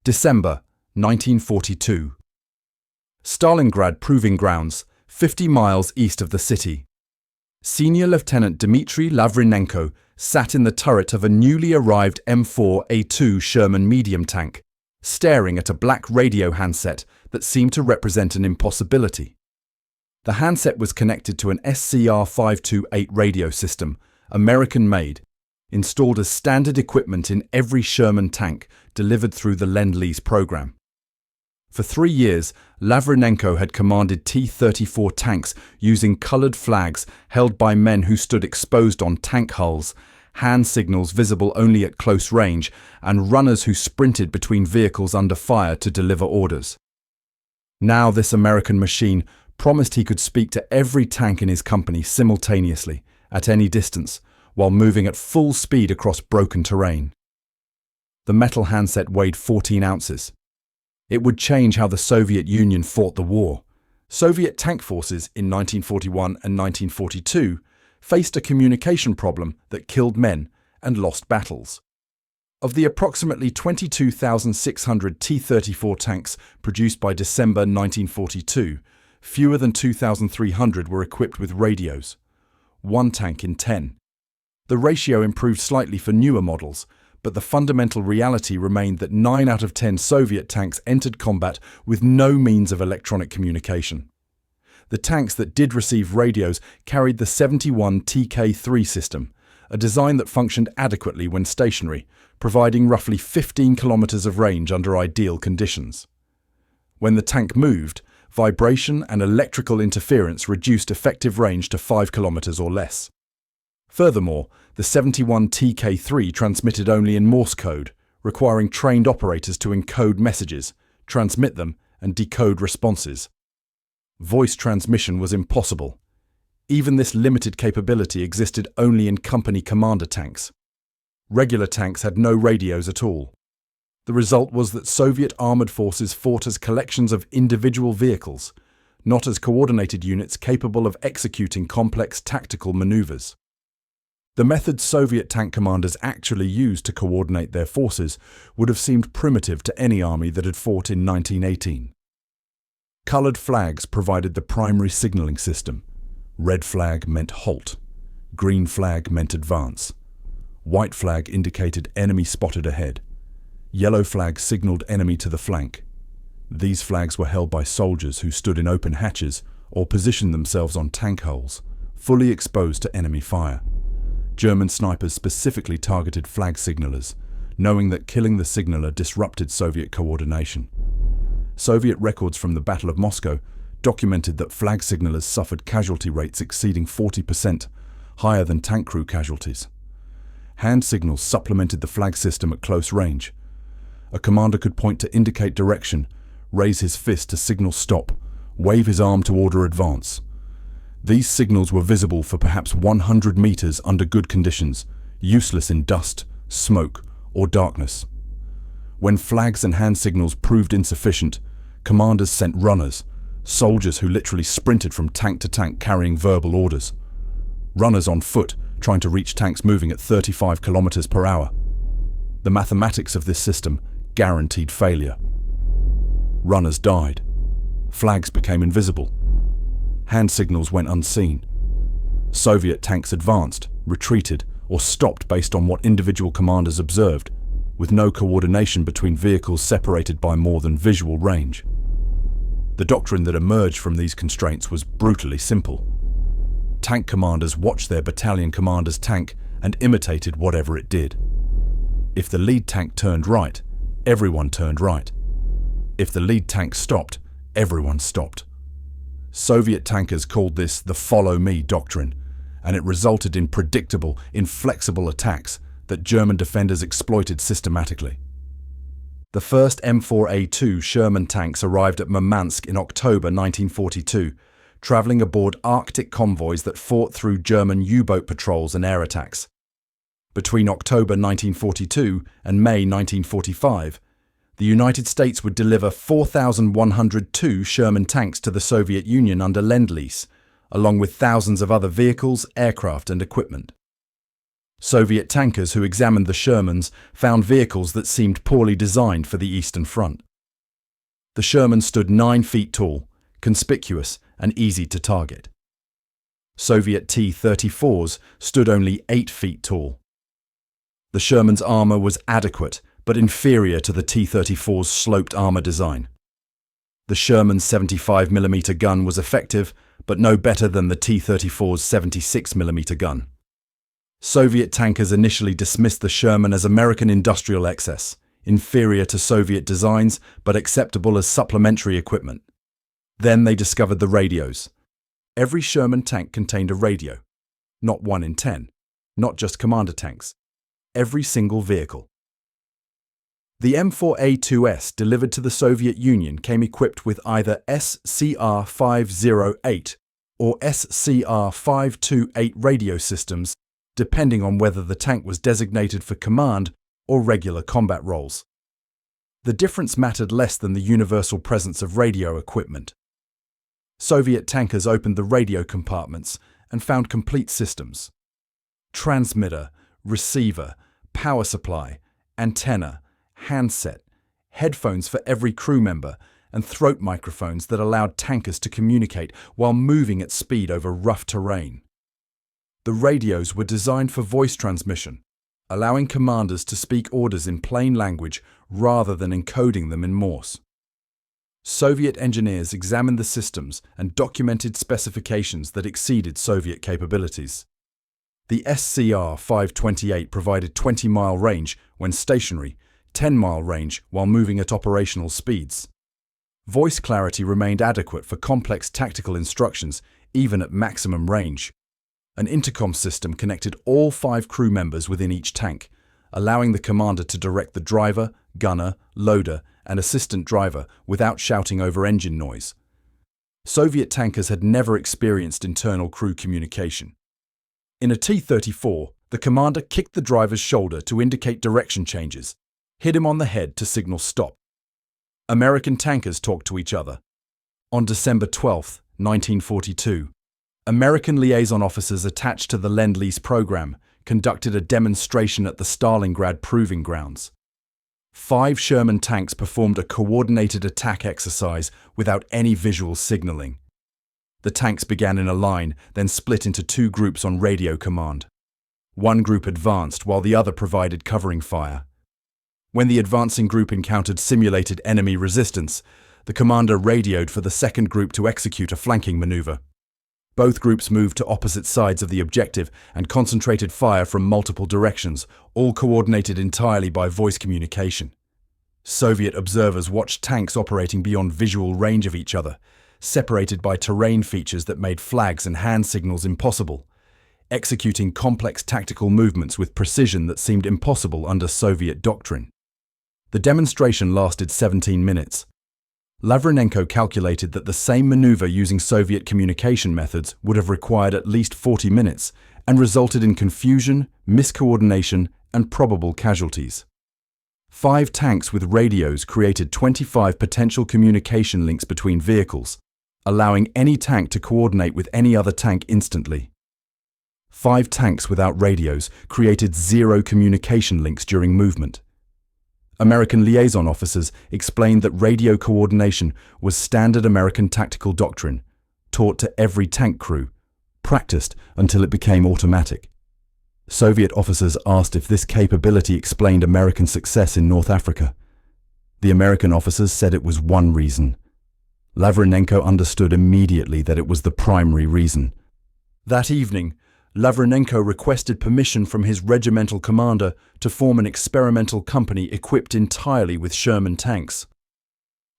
December 1942. Stalingrad Proving Grounds, 50 miles east of the city. Senior Lieutenant Dmitry Lavrinenko sat in the turret of a newly arrived M4A2 Sherman medium tank, staring at a black radio handset that seemed to represent an impossibility. The handset was connected to an SCR-528 radio system, American-made, installed as standard equipment in every Sherman tank delivered through the Lend-Lease program. For 3 years, Lavrinenko had commanded T-34 tanks using colored flags held by men who stood exposed on tank hulls, hand signals visible only at close range, and runners who sprinted between vehicles under fire to deliver orders. Now this American machine promised he could speak to every tank in his company simultaneously, at any distance, while moving at full speed across broken terrain. The metal handset weighed 14 ounces. It would change how the Soviet Union fought the war. Soviet tank forces in 1941 and 1942 faced a communication problem that killed men and lost battles. Of the approximately 22,600 T-34 tanks produced by December 1942, fewer than 2,300 were equipped with radios. 1 tank in 10. The ratio improved slightly for newer models, but the fundamental reality remained that 9 out of 10 Soviet tanks entered combat with no means of electronic communication. The tanks that did receive radios carried the 71 TK3 system, a design that functioned adequately when stationary, providing roughly 15 kilometers of range under ideal conditions. When the tank moved, vibration and electrical interference reduced effective range to 5 kilometers or less. Furthermore, the 71 TK3 transmitted only in Morse code, requiring trained operators to encode messages, transmit them, and decode responses. Voice transmission was impossible. Even this limited capability existed only in company commander tanks. Regular tanks had no radios at all. The result was that Soviet armored forces fought as collections of individual vehicles, not as coordinated units capable of executing complex tactical maneuvers. The methods Soviet tank commanders actually used to coordinate their forces would have seemed primitive to any army that had fought in 1918. Colored flags provided the primary signaling system. Red flag meant halt. Green flag meant advance. White flag indicated enemy spotted ahead. Yellow flag signaled enemy to the flank. These flags were held by soldiers who stood in open hatches or positioned themselves on tank hulls, fully exposed to enemy fire. German snipers specifically targeted flag signalers, knowing that killing the signaler disrupted Soviet coordination. Soviet records from the Battle of Moscow documented that flag signalers suffered casualty rates exceeding 40%, higher than tank crew casualties. Hand signals supplemented the flag system at close range. A commander could point to indicate direction, raise his fist to signal stop, wave his arm to order advance. These signals were visible for perhaps 100 meters under good conditions, useless in dust, smoke, or darkness. When flags and hand signals proved insufficient, commanders sent runners, soldiers who literally sprinted from tank to tank carrying verbal orders. Runners on foot trying to reach tanks moving at 35 kilometers per hour. The mathematics of this system guaranteed failure. Runners died. Flags became invisible. Hand signals went unseen. Soviet tanks advanced, retreated, or stopped based on what individual commanders observed, with no coordination between vehicles separated by more than visual range. The doctrine that emerged from these constraints was brutally simple. Tank commanders watched their battalion commander's tank and imitated whatever it did. If the lead tank turned right, everyone turned right. If the lead tank stopped, everyone stopped. Soviet tankers called this the "follow me" doctrine, and it resulted in predictable, inflexible attacks that German defenders exploited systematically. The first M4A2 Sherman tanks arrived at Murmansk in October 1942, traveling aboard Arctic convoys that fought through German U-boat patrols and air attacks. Between October 1942 and May 1945, the United States would deliver 4,102 Sherman tanks to the Soviet Union under Lend-Lease, along with thousands of other vehicles, aircraft and equipment. Soviet tankers who examined the Shermans found vehicles that seemed poorly designed for the Eastern Front. The Sherman stood 9 feet tall, conspicuous and easy to target. Soviet T-34s stood only 8 feet tall. The Sherman's armor was adequate but inferior to the T-34's sloped armor design. The Sherman's 75mm gun was effective, but no better than the T-34's 76mm gun. Soviet tankers initially dismissed the Sherman as American industrial excess, inferior to Soviet designs but acceptable as supplementary equipment. Then they discovered the radios. Every Sherman tank contained a radio. Not 1 in 10, not just commander tanks. Every single vehicle. The M4A2S delivered to the Soviet Union came equipped with either SCR-508 or SCR-528 radio systems, depending on whether the tank was designated for command or regular combat roles. The difference mattered less than the universal presence of radio equipment. Soviet tankers opened the radio compartments and found complete systems. Transmitter, receiver, power supply, antenna, handset, headphones for every crew member, and throat microphones that allowed tankers to communicate while moving at speed over rough terrain. The radios were designed for voice transmission, allowing commanders to speak orders in plain language rather than encoding them in Morse. Soviet engineers examined the systems and documented specifications that exceeded Soviet capabilities. The SCR-528 provided 20-mile range when stationary, 10-mile range while moving at operational speeds. Voice clarity remained adequate for complex tactical instructions, even at maximum range. An intercom system connected all 5 crew members within each tank, allowing the commander to direct the driver, gunner, loader, and assistant driver without shouting over engine noise. Soviet tankers had never experienced internal crew communication. In a T-34, the commander kicked the driver's shoulder to indicate direction changes, hit him on the head to signal stop. American tankers talked to each other. On December 12, 1942, American liaison officers attached to the Lend-Lease program conducted a demonstration at the Stalingrad Proving Grounds. 5 Sherman tanks performed a coordinated attack exercise without any visual signaling. The tanks began in a line, then split into 2 groups on radio command. One group advanced while the other provided covering fire. When the advancing group encountered simulated enemy resistance, the commander radioed for the second group to execute a flanking maneuver. Both groups moved to opposite sides of the objective and concentrated fire from multiple directions, all coordinated entirely by voice communication. Soviet observers watched tanks operating beyond visual range of each other, separated by terrain features that made flags and hand signals impossible, executing complex tactical movements with precision that seemed impossible under Soviet doctrine. The demonstration lasted 17 minutes. Lavrinenko calculated that the same maneuver using Soviet communication methods would have required at least 40 minutes and resulted in confusion, miscoordination, and probable casualties. 5 tanks with radios created 25 potential communication links between vehicles, allowing any tank to coordinate with any other tank instantly. 5 tanks without radios created 0 communication links during movement. American liaison officers explained that radio coordination was standard American tactical doctrine, taught to every tank crew, practiced until it became automatic. Soviet officers asked if this capability explained American success in North Africa. The American officers said it was one reason. Lavrinenko understood immediately that it was the primary reason. That evening, Lavrinenko requested permission from his regimental commander to form an experimental company equipped entirely with Sherman tanks.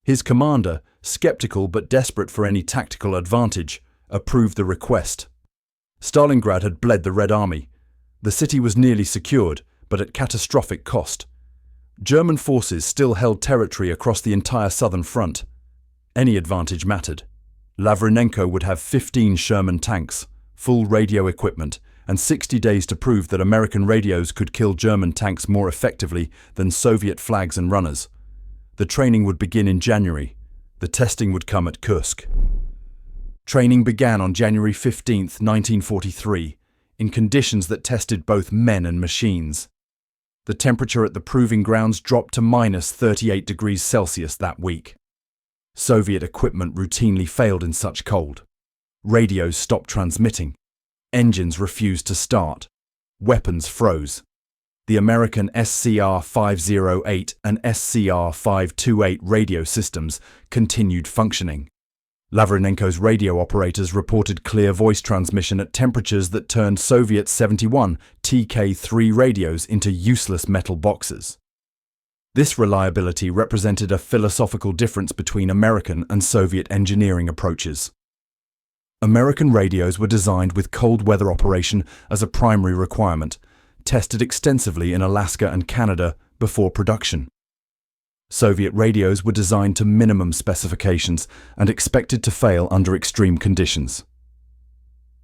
His commander, skeptical but desperate for any tactical advantage, approved the request. Stalingrad had bled the Red Army. The city was nearly secured, but at catastrophic cost. German forces still held territory across the entire southern front. Any advantage mattered. Lavrinenko would have 15 Sherman tanks, full radio equipment, and 60 days to prove that American radios could kill German tanks more effectively than Soviet flags and runners. The training would begin in January. The testing would come at Kursk. Training began on January 15, 1943, in conditions that tested both men and machines. The temperature at the proving grounds dropped to -38 degrees Celsius that week. Soviet equipment routinely failed in such cold. Radios stopped transmitting. Engines refused to start. Weapons froze. The American SCR-508 and SCR-528 radio systems continued functioning. Lavrinenko's radio operators reported clear voice transmission at temperatures that turned Soviet 71 TK-3 radios into useless metal boxes. This reliability represented a philosophical difference between American and Soviet engineering approaches. American radios were designed with cold weather operation as a primary requirement, tested extensively in Alaska and Canada before production. Soviet radios were designed to minimum specifications and expected to fail under extreme conditions.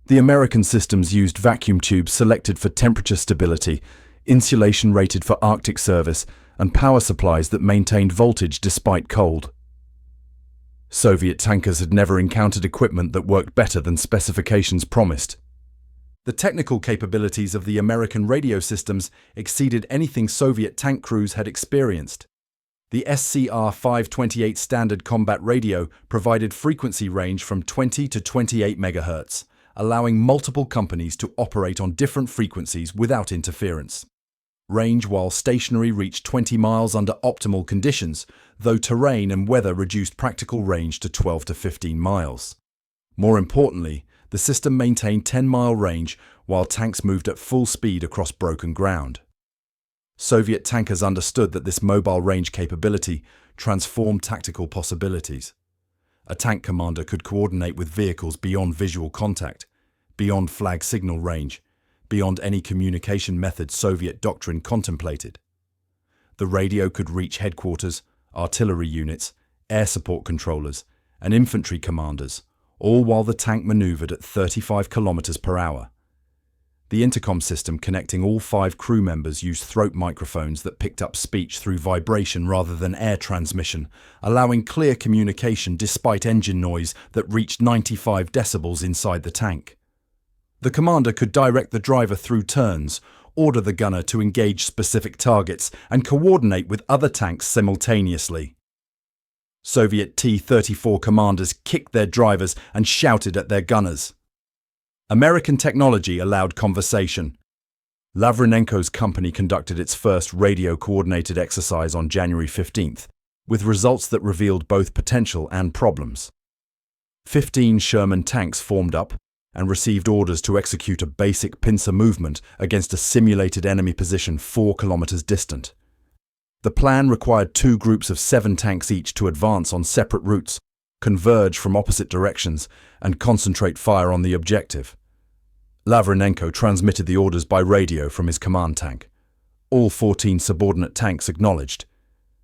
The American systems used vacuum tubes selected for temperature stability, insulation rated for Arctic service, and power supplies that maintained voltage despite cold. Soviet tankers had never encountered equipment that worked better than specifications promised. The technical capabilities of the American radio systems exceeded anything Soviet tank crews had experienced. The SCR-528 standard combat radio provided frequency range from 20 to 28 MHz, allowing multiple companies to operate on different frequencies without interference. Range while stationary reached 20 miles under optimal conditions, though terrain and weather reduced practical range to 12 to 15 miles. More importantly, the system maintained 10-mile range while tanks moved at full speed across broken ground. Soviet tankers understood that this mobile range capability transformed tactical possibilities. A tank commander could coordinate with vehicles beyond visual contact, beyond flag signal range, beyond any communication method Soviet doctrine contemplated. The radio could reach headquarters, artillery units, air support controllers, and infantry commanders, all while the tank maneuvered at 35 kilometers per hour. The intercom system connecting all 5 crew members used throat microphones that picked up speech through vibration rather than air transmission, allowing clear communication despite engine noise that reached 95 decibels inside the tank. The commander could direct the driver through turns, order the gunner to engage specific targets, and coordinate with other tanks simultaneously. Soviet T-34 commanders kicked their drivers and shouted at their gunners. American technology allowed conversation. Lavrinenko's company conducted its first radio-coordinated exercise on January 15th, with results that revealed both potential and problems. 15 Sherman tanks formed up and received orders to execute a basic pincer movement against a simulated enemy position 4 kilometers distant. The plan required 2 groups of 7 tanks each to advance on separate routes, converge from opposite directions, and concentrate fire on the objective. Lavrinenko transmitted the orders by radio from his command tank. All 14 subordinate tanks acknowledged.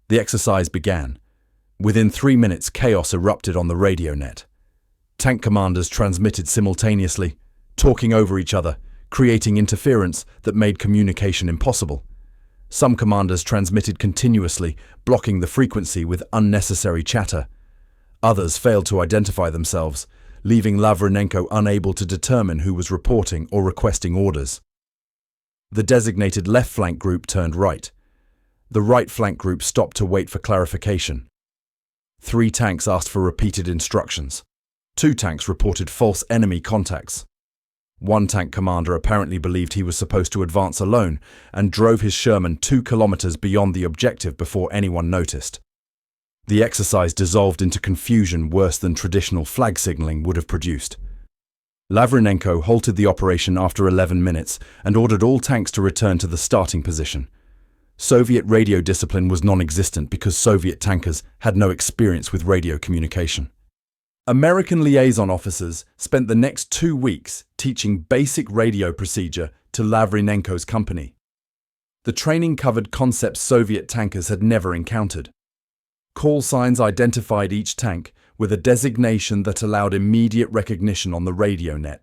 The exercise began. Within 3 minutes, chaos erupted on the radio net. Tank commanders transmitted simultaneously, talking over each other, creating interference that made communication impossible. Some commanders transmitted continuously, blocking the frequency with unnecessary chatter. Others failed to identify themselves, leaving Lavrinenko unable to determine who was reporting or requesting orders. The designated left flank group turned right. The right flank group stopped to wait for clarification. 3 tanks asked for repeated instructions. 2 tanks reported false enemy contacts. 1 tank commander apparently believed he was supposed to advance alone and drove his Sherman 2 kilometers beyond the objective before anyone noticed. The exercise dissolved into confusion worse than traditional flag signaling would have produced. Lavrinenko halted the operation after 11 minutes and ordered all tanks to return to the starting position. Soviet radio discipline was non-existent because Soviet tankers had no experience with radio communication. American liaison officers spent the next 2 weeks teaching basic radio procedure to Lavrinenko's company. The training covered concepts Soviet tankers had never encountered. Call signs identified each tank with a designation that allowed immediate recognition on the radio net.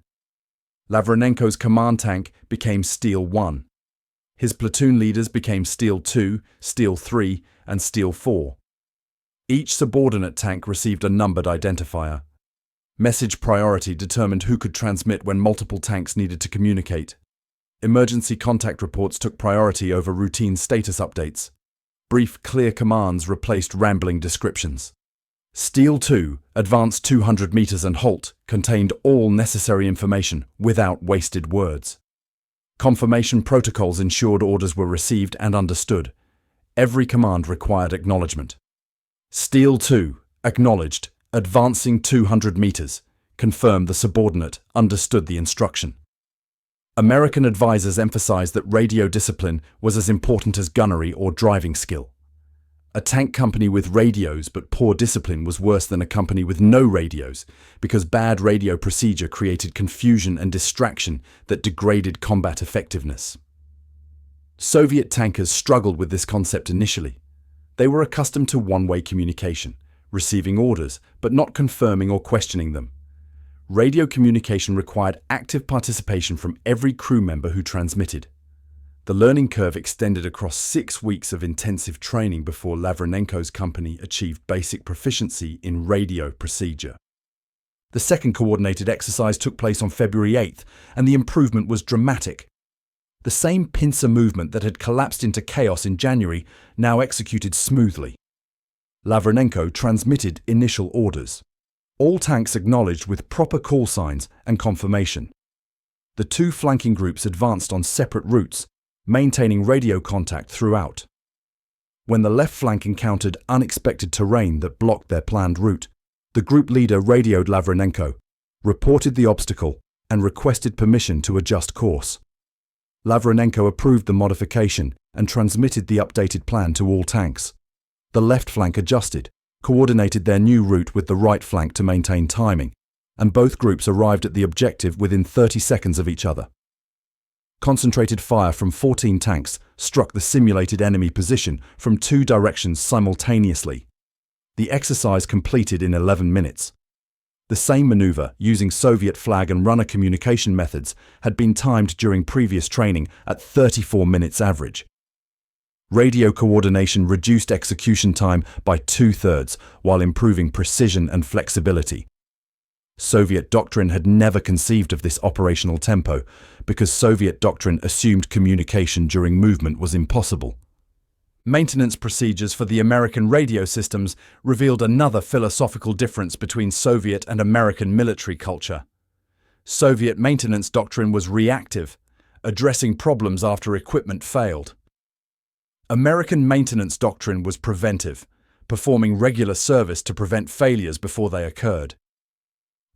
Lavrinenko's command tank became Steel 1. His platoon leaders became Steel 2, Steel 3, and Steel 4. Each subordinate tank received a numbered identifier. Message priority determined who could transmit when multiple tanks needed to communicate. Emergency contact reports took priority over routine status updates. Brief, clear commands replaced rambling descriptions. Steel 2, advance 200 meters and halt, contained all necessary information without wasted words. Confirmation protocols ensured orders were received and understood. Every command required acknowledgement. Steel 2, acknowledged, advancing 200 meters, confirmed the subordinate understood the instruction. American advisors emphasized that radio discipline was as important as gunnery or driving skill. A tank company with radios but poor discipline was worse than a company with no radios, because bad radio procedure created confusion and distraction that degraded combat effectiveness. Soviet tankers struggled with this concept initially. They were accustomed to one-way communication, receiving orders but not confirming or questioning them. Radio communication required active participation from every crew member who transmitted. The learning curve extended across 6 weeks of intensive training before Lavrinenko's company achieved basic proficiency in radio procedure. The second coordinated exercise took place on February 8th, and the improvement was dramatic. The same pincer movement that had collapsed into chaos in January now executed smoothly. Lavrinenko transmitted initial orders. All tanks acknowledged with proper call signs and confirmation. The two flanking groups advanced on separate routes, maintaining radio contact throughout. When the left flank encountered unexpected terrain that blocked their planned route, the group leader radioed Lavrinenko, reported the obstacle, and requested permission to adjust course. Lavrinenko approved the modification and transmitted the updated plan to all tanks. The left flank adjusted, coordinated their new route with the right flank to maintain timing, and both groups arrived at the objective within 30 seconds of each other. Concentrated fire from 14 tanks struck the simulated enemy position from 2 directions simultaneously. The exercise completed in 11 minutes. The same maneuver, using Soviet flag and runner communication methods, had been timed during previous training at 34 minutes average. Radio coordination reduced execution time by 2/3 while improving precision and flexibility. Soviet doctrine had never conceived of this operational tempo because Soviet doctrine assumed communication during movement was impossible. Maintenance procedures for the American radio systems revealed another philosophical difference between Soviet and American military culture. Soviet maintenance doctrine was reactive, addressing problems after equipment failed. American maintenance doctrine was preventive, performing regular service to prevent failures before they occurred.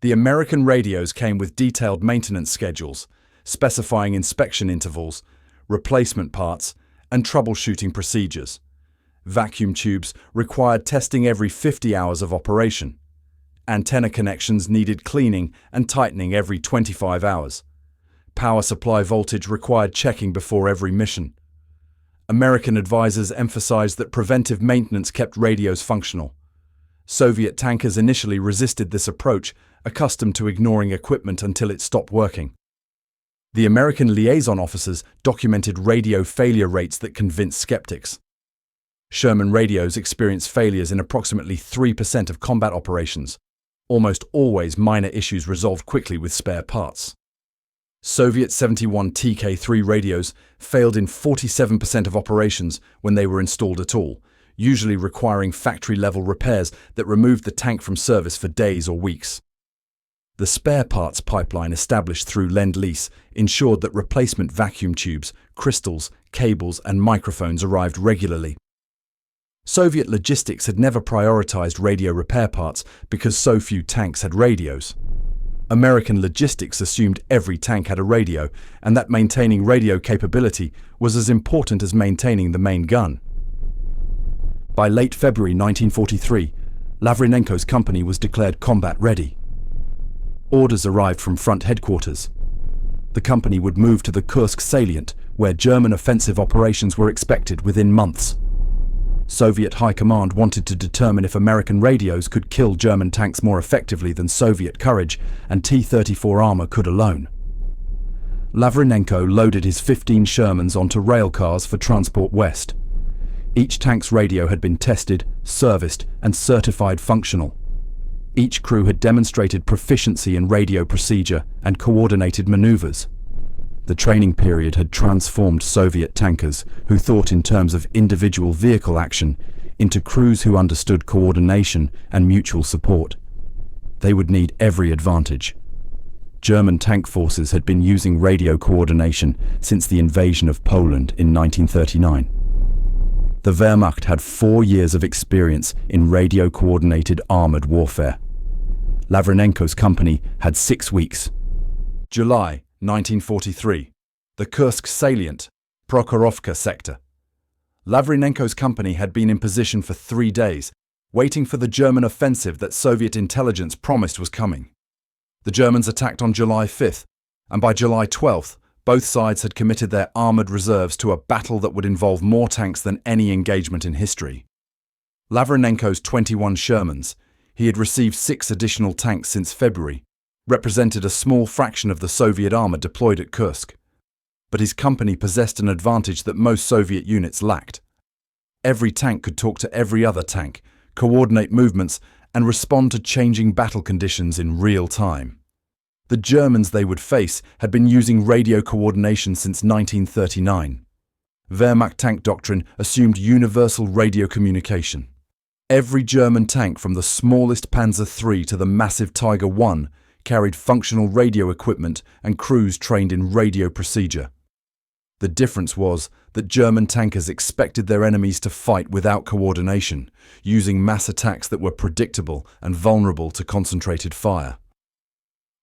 The American radios came with detailed maintenance schedules, specifying inspection intervals, replacement parts, and troubleshooting procedures. Vacuum tubes required testing every 50 hours of operation. Antenna connections needed cleaning and tightening every 25 hours. Power supply voltage required checking before every mission. American advisors emphasized that preventive maintenance kept radios functional. Soviet tankers initially resisted this approach, accustomed to ignoring equipment until it stopped working. The American liaison officers documented radio failure rates that convinced skeptics. Sherman radios experienced failures in approximately 3% of combat operations, almost always minor issues resolved quickly with spare parts. Soviet 71 TK-3 radios failed in 47% of operations when they were installed at all, usually requiring factory-level repairs that removed the tank from service for days or weeks. The spare parts pipeline established through Lend-Lease ensured that replacement vacuum tubes, crystals, cables, and microphones arrived regularly. Soviet logistics had never prioritized radio repair parts because so few tanks had radios. American logistics assumed every tank had a radio, and that maintaining radio capability was as important as maintaining the main gun. By late February 1943, Lavrinenko's company was declared combat ready. Orders arrived from front headquarters. The company would move to the Kursk salient, where German offensive operations were expected within months. Soviet High Command wanted to determine if American radios could kill German tanks more effectively than Soviet Courage and T-34 armor could alone. Lavrinenko loaded his 15 Shermans onto rail cars for transport west. Each tank's radio had been tested, serviced, and certified functional. Each crew had demonstrated proficiency in radio procedure and coordinated maneuvers. The training period had transformed Soviet tankers, who thought in terms of individual vehicle action, into crews who understood coordination and mutual support. They would need every advantage. German tank forces had been using radio coordination since the invasion of Poland in 1939. The Wehrmacht had 4 years of experience in radio-coordinated armored warfare. Lavrinenko's company had 6 weeks. July 1943. The Kursk salient, Prokhorovka sector. Lavrinenko's company had been in position for 3 days, waiting for the German offensive that Soviet intelligence promised was coming. The Germans attacked on July 5th, and by July 12th, both sides had committed their armoured reserves to a battle that would involve more tanks than any engagement in history. Lavrinenko's 21 Shermans, he had received 6 additional tanks since February, represented a small fraction of the Soviet armour deployed at Kursk. But his company possessed an advantage that most Soviet units lacked. Every tank could talk to every other tank, coordinate movements, and respond to changing battle conditions in real time. The Germans they would face had been using radio coordination since 1939. Wehrmacht tank doctrine assumed universal radio communication. Every German tank from the smallest Panzer III to the massive Tiger I carried functional radio equipment and crews trained in radio procedure. The difference was that German tankers expected their enemies to fight without coordination, using mass attacks that were predictable and vulnerable to concentrated fire.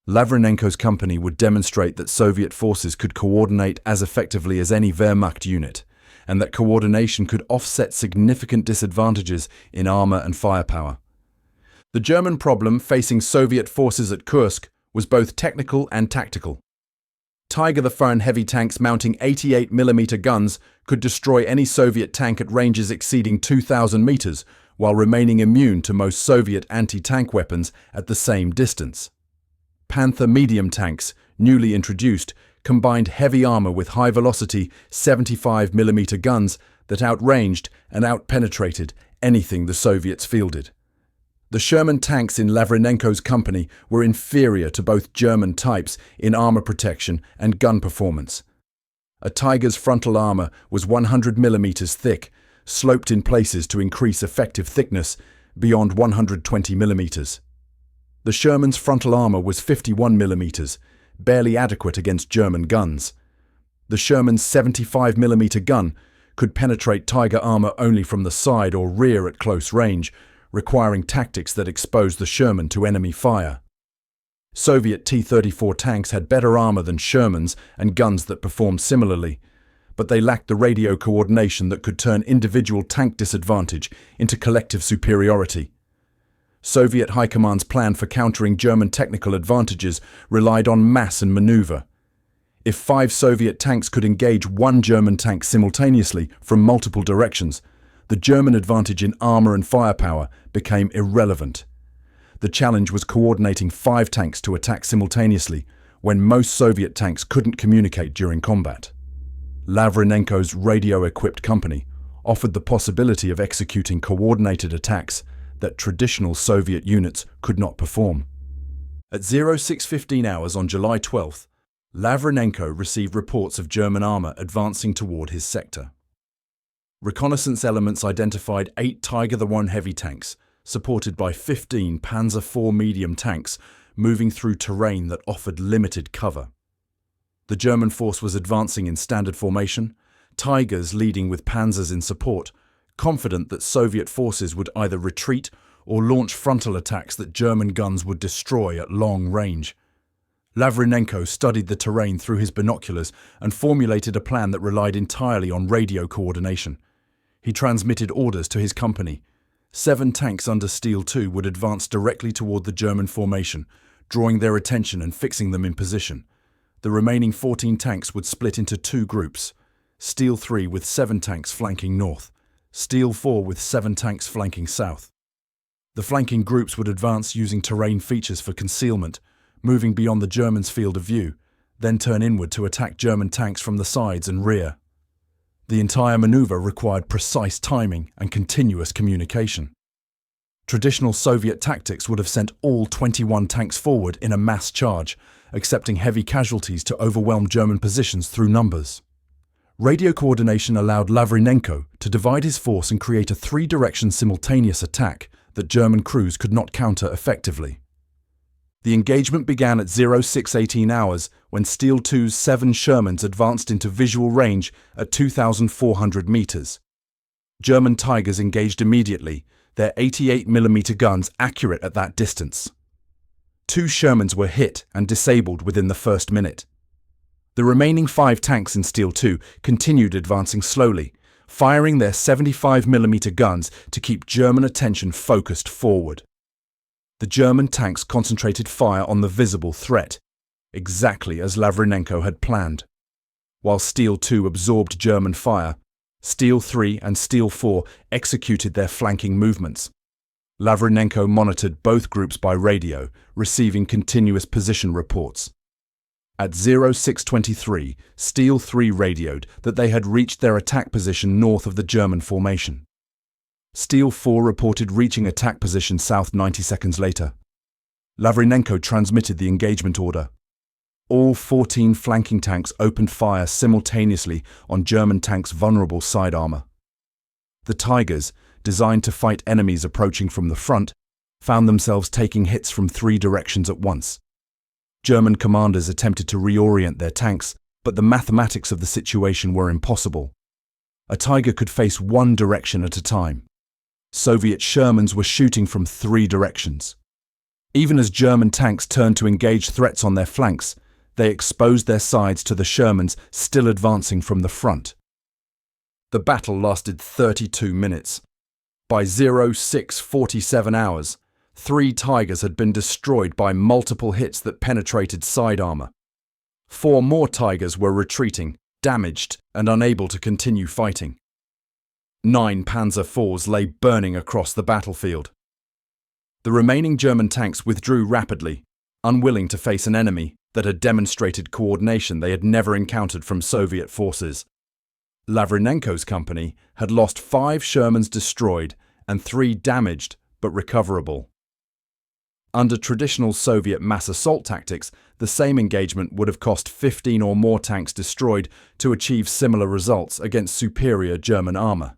Lavrinenko's company would demonstrate that Soviet forces could coordinate as effectively as any Wehrmacht unit, and that coordination could offset significant disadvantages in armor and firepower. The German problem facing Soviet forces at Kursk was both technical and tactical. Tiger I heavy tanks mounting 88mm guns could destroy any Soviet tank at ranges exceeding 2,000 meters, while remaining immune to most Soviet anti-tank weapons at the same distance. Panther medium tanks, newly introduced, combined heavy armor with high-velocity 75mm guns that outranged and outpenetrated anything the Soviets fielded. The Sherman tanks in Lavrinenko's company were inferior to both German types in armor protection and gun performance. A Tiger's frontal armor was 100mm thick, sloped in places to increase effective thickness beyond 120mm. The Sherman's frontal armor was 51mm, barely adequate against German guns. The Sherman's 75mm gun could penetrate Tiger armor only from the side or rear at close range, requiring tactics that exposed the Sherman to enemy fire. Soviet T-34 tanks had better armor than Shermans and guns that performed similarly, but they lacked the radio coordination that could turn individual tank disadvantage into collective superiority. Soviet High Command's plan for countering German technical advantages relied on mass and maneuver. If 5 Soviet tanks could engage 1 German tank simultaneously from multiple directions, the German advantage in armor and firepower became irrelevant. The challenge was coordinating 5 tanks to attack simultaneously when most Soviet tanks couldn't communicate during combat. Lavrinenko's radio-equipped company offered the possibility of executing coordinated attacks that traditional Soviet units could not perform. At 06:15 hours on July 12th, Lavrinenko received reports of German armor advancing toward his sector. Reconnaissance elements identified 8 Tiger I heavy tanks, supported by 15 Panzer IV medium tanks, moving through terrain that offered limited cover. The German force was advancing in standard formation, Tigers leading with Panzers in support, confident that Soviet forces would either retreat or launch frontal attacks that German guns would destroy at long range. Lavrinenko studied the terrain through his binoculars and formulated a plan that relied entirely on radio coordination. He transmitted orders to his company. 7 tanks under Steel II would advance directly toward the German formation, drawing their attention and fixing them in position. The remaining 14 tanks would split into 2 groups, Steel III with 7 tanks flanking north, Steel IV with 7 tanks flanking south. The flanking groups would advance using terrain features for concealment, moving beyond the Germans' field of view, then turn inward to attack German tanks from the sides and rear. The entire maneuver required precise timing and continuous communication. Traditional Soviet tactics would have sent all 21 tanks forward in a mass charge, accepting heavy casualties to overwhelm German positions through numbers. Radio coordination allowed Lavrinenko to divide his force and create a three-direction simultaneous attack that German crews could not counter effectively. The engagement began at 0618 hours when Steel 2's 7 Shermans advanced into visual range at 2,400 meters. German Tigers engaged immediately, their 88mm guns accurate at that distance. 2 Shermans were hit and disabled within the first minute. The remaining 5 tanks in Steel 2 continued advancing slowly, firing their 75mm guns to keep German attention focused forward. The German tanks concentrated fire on the visible threat, exactly as Lavrinenko had planned. While Steel 2 absorbed German fire, Steel 3 and Steel 4 executed their flanking movements. Lavrinenko monitored both groups by radio, receiving continuous position reports. At 0623, Steel 3 radioed that they had reached their attack position north of the German formation. Steel 4 reported reaching attack position south 90 seconds later. Lavrinenko transmitted the engagement order. All 14 flanking tanks opened fire simultaneously on German tanks' vulnerable side armor. The Tigers, designed to fight enemies approaching from the front, found themselves taking hits from 3 directions at once. German commanders attempted to reorient their tanks, but the mathematics of the situation were impossible. A Tiger could face one direction at a time. Soviet Shermans were shooting from 3 directions. Even as German tanks turned to engage threats on their flanks, they exposed their sides to the Shermans still advancing from the front. The battle lasted 32 minutes. By 0647 hours, 3 Tigers had been destroyed by multiple hits that penetrated side armor. 4 more Tigers were retreating, damaged, and unable to continue fighting. 9 Panzer IVs lay burning across the battlefield. The remaining German tanks withdrew rapidly, unwilling to face an enemy that had demonstrated coordination they had never encountered from Soviet forces. Lavrinenko's company had lost 5 Shermans destroyed and 3 damaged but recoverable. Under traditional Soviet mass assault tactics, the same engagement would have cost 15 or more tanks destroyed to achieve similar results against superior German armor.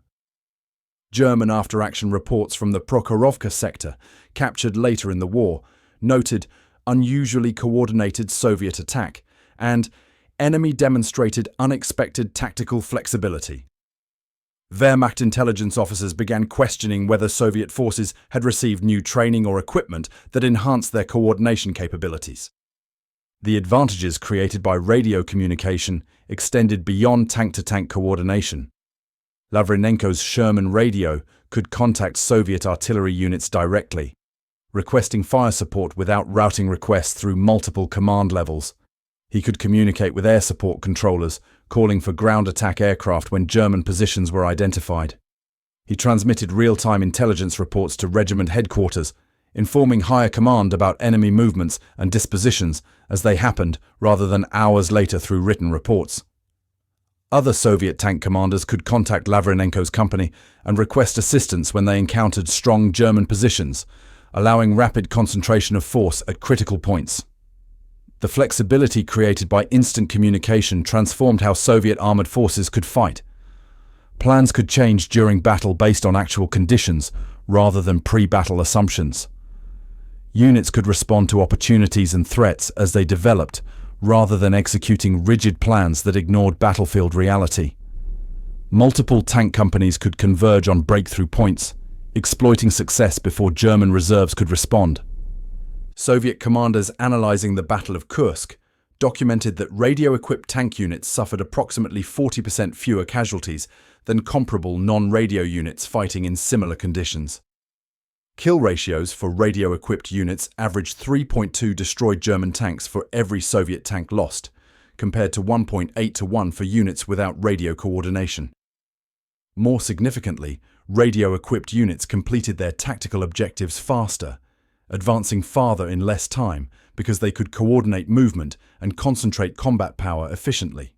German after-action reports from the Prokhorovka sector, captured later in the war, noted unusually coordinated Soviet attack and enemy demonstrated unexpected tactical flexibility. Wehrmacht intelligence officers began questioning whether Soviet forces had received new training or equipment that enhanced their coordination capabilities. The advantages created by radio communication extended beyond tank-to-tank coordination. Lavrinenko's Sherman radio could contact Soviet artillery units directly, requesting fire support without routing requests through multiple command levels. He could communicate with air support controllers, calling for ground attack aircraft when German positions were identified. He transmitted real-time intelligence reports to regiment headquarters, informing higher command about enemy movements and dispositions as they happened rather than hours later through written reports. Other Soviet tank commanders could contact Lavrinenko's company and request assistance when they encountered strong German positions, allowing rapid concentration of force at critical points. The flexibility created by instant communication transformed how Soviet armored forces could fight. Plans could change during battle based on actual conditions rather than pre-battle assumptions. Units could respond to opportunities and threats as they developed, rather than executing rigid plans that ignored battlefield reality. Multiple tank companies could converge on breakthrough points, exploiting success before German reserves could respond. Soviet commanders analyzing the Battle of Kursk documented that radio-equipped tank units suffered approximately 40% fewer casualties than comparable non-radio units fighting in similar conditions. Kill ratios for radio-equipped units averaged 3.2 destroyed German tanks for every Soviet tank lost, compared to 1.8 to 1 for units without radio coordination. More significantly, radio-equipped units completed their tactical objectives faster, advancing farther in less time because they could coordinate movement and concentrate combat power efficiently.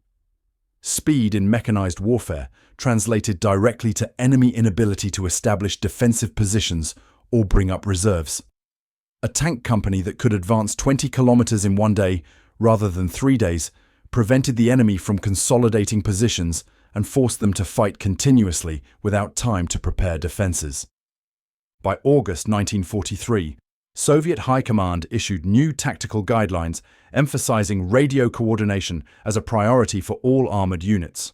Speed in mechanized warfare translated directly to enemy inability to establish defensive positions or bring up reserves. A tank company that could advance 20 kilometers in one day, rather than 3 days, prevented the enemy from consolidating positions and forced them to fight continuously without time to prepare defenses. By August 1943, Soviet High Command issued new tactical guidelines emphasizing radio coordination as a priority for all armored units.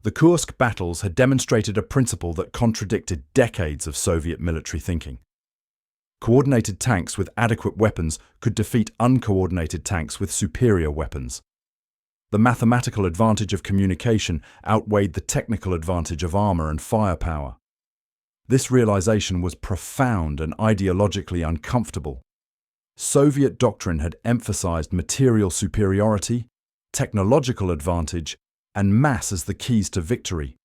The Kursk battles had demonstrated a principle that contradicted decades of Soviet military thinking. Coordinated tanks with adequate weapons could defeat uncoordinated tanks with superior weapons. The mathematical advantage of communication outweighed the technical advantage of armor and firepower. This realization was profound and ideologically uncomfortable. Soviet doctrine had emphasized material superiority, technological advantage, and mass as the keys to victory.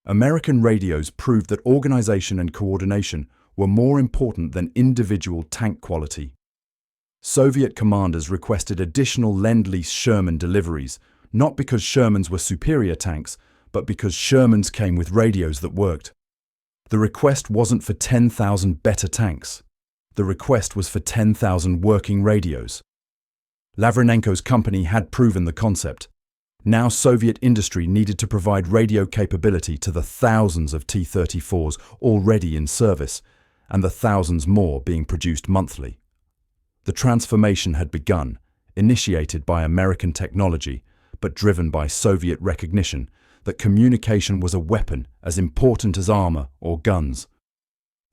American radios proved that organization and coordination were more important than individual tank quality. Soviet commanders requested additional Lend-Lease Sherman deliveries, not because Shermans were superior tanks, but because Shermans came with radios that worked. The request wasn't for 10,000 better tanks. The request was for 10,000 working radios. Lavrinenko's company had proven the concept. Now Soviet industry needed to provide radio capability to the thousands of T-34s already in service, and the thousands more being produced monthly. The transformation had begun, initiated by American technology, but driven by Soviet recognition that communication was a weapon as important as armor or guns.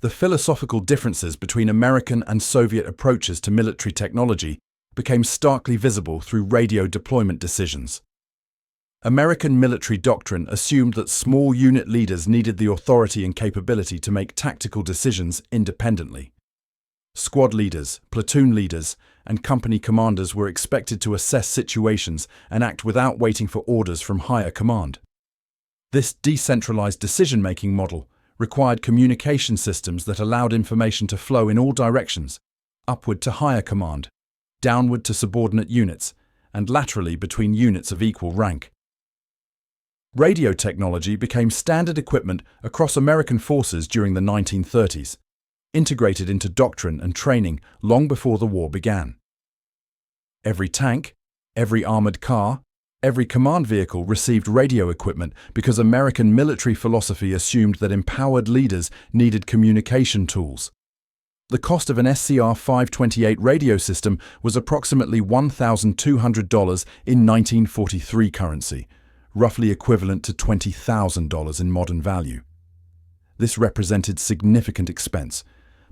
The philosophical differences between American and Soviet approaches to military technology became starkly visible through radio deployment decisions. American military doctrine assumed that small unit leaders needed the authority and capability to make tactical decisions independently. Squad leaders, platoon leaders, and company commanders were expected to assess situations and act without waiting for orders from higher command. This decentralized decision-making model required communication systems that allowed information to flow in all directions, upward to higher command, downward to subordinate units, and laterally between units of equal rank. Radio technology became standard equipment across American forces during the 1930s, integrated into doctrine and training long before the war began. Every tank, every armored car, every command vehicle received radio equipment because American military philosophy assumed that empowered leaders needed communication tools. The cost of an SCR 528 radio system was approximately $1,200 in 1943 currency, roughly equivalent to $20,000 in modern value. This represented significant expense,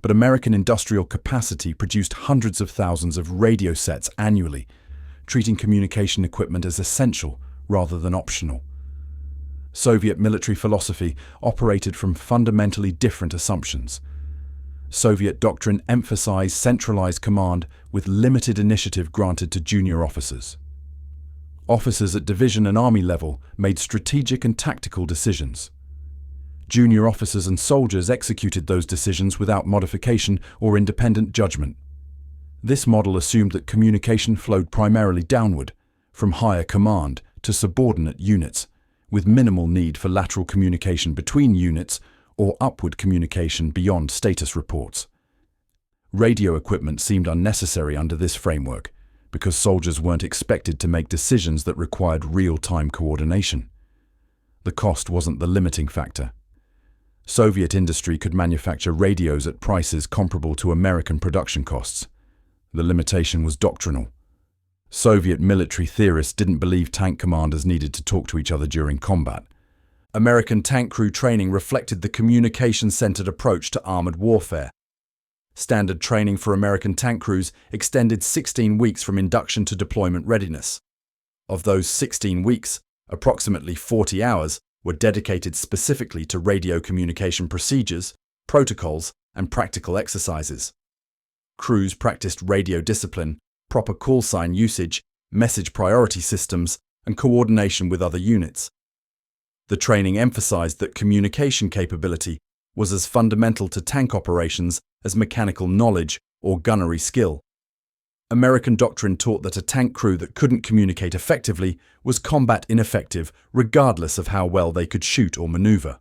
but American industrial capacity produced hundreds of thousands of radio sets annually, treating communication equipment as essential rather than optional. Soviet military philosophy operated from fundamentally different assumptions. Soviet doctrine emphasized centralized command with limited initiative granted to junior officers. Officers at division and army level made strategic and tactical decisions. Junior officers and soldiers executed those decisions without modification or independent judgment. This model assumed that communication flowed primarily downward, from higher command to subordinate units, with minimal need for lateral communication between units or upward communication beyond status reports. Radio equipment seemed unnecessary under this framework, because soldiers weren't expected to make decisions that required real-time coordination. The cost wasn't the limiting factor. Soviet industry could manufacture radios at prices comparable to American production costs. The limitation was doctrinal. Soviet military theorists didn't believe tank commanders needed to talk to each other during combat. American tank crew training reflected the communication-centered approach to armored warfare. Standard training for American tank crews extended 16 weeks from induction to deployment readiness. Of those 16 weeks, approximately 40 hours were dedicated specifically to radio communication procedures, protocols, and practical exercises. Crews practiced radio discipline, proper call sign usage, message priority systems, and coordination with other units. The training emphasized that communication capability was as fundamental to tank operations as mechanical knowledge or gunnery skill. American doctrine taught that a tank crew that couldn't communicate effectively was combat ineffective regardless of how well they could shoot or maneuver.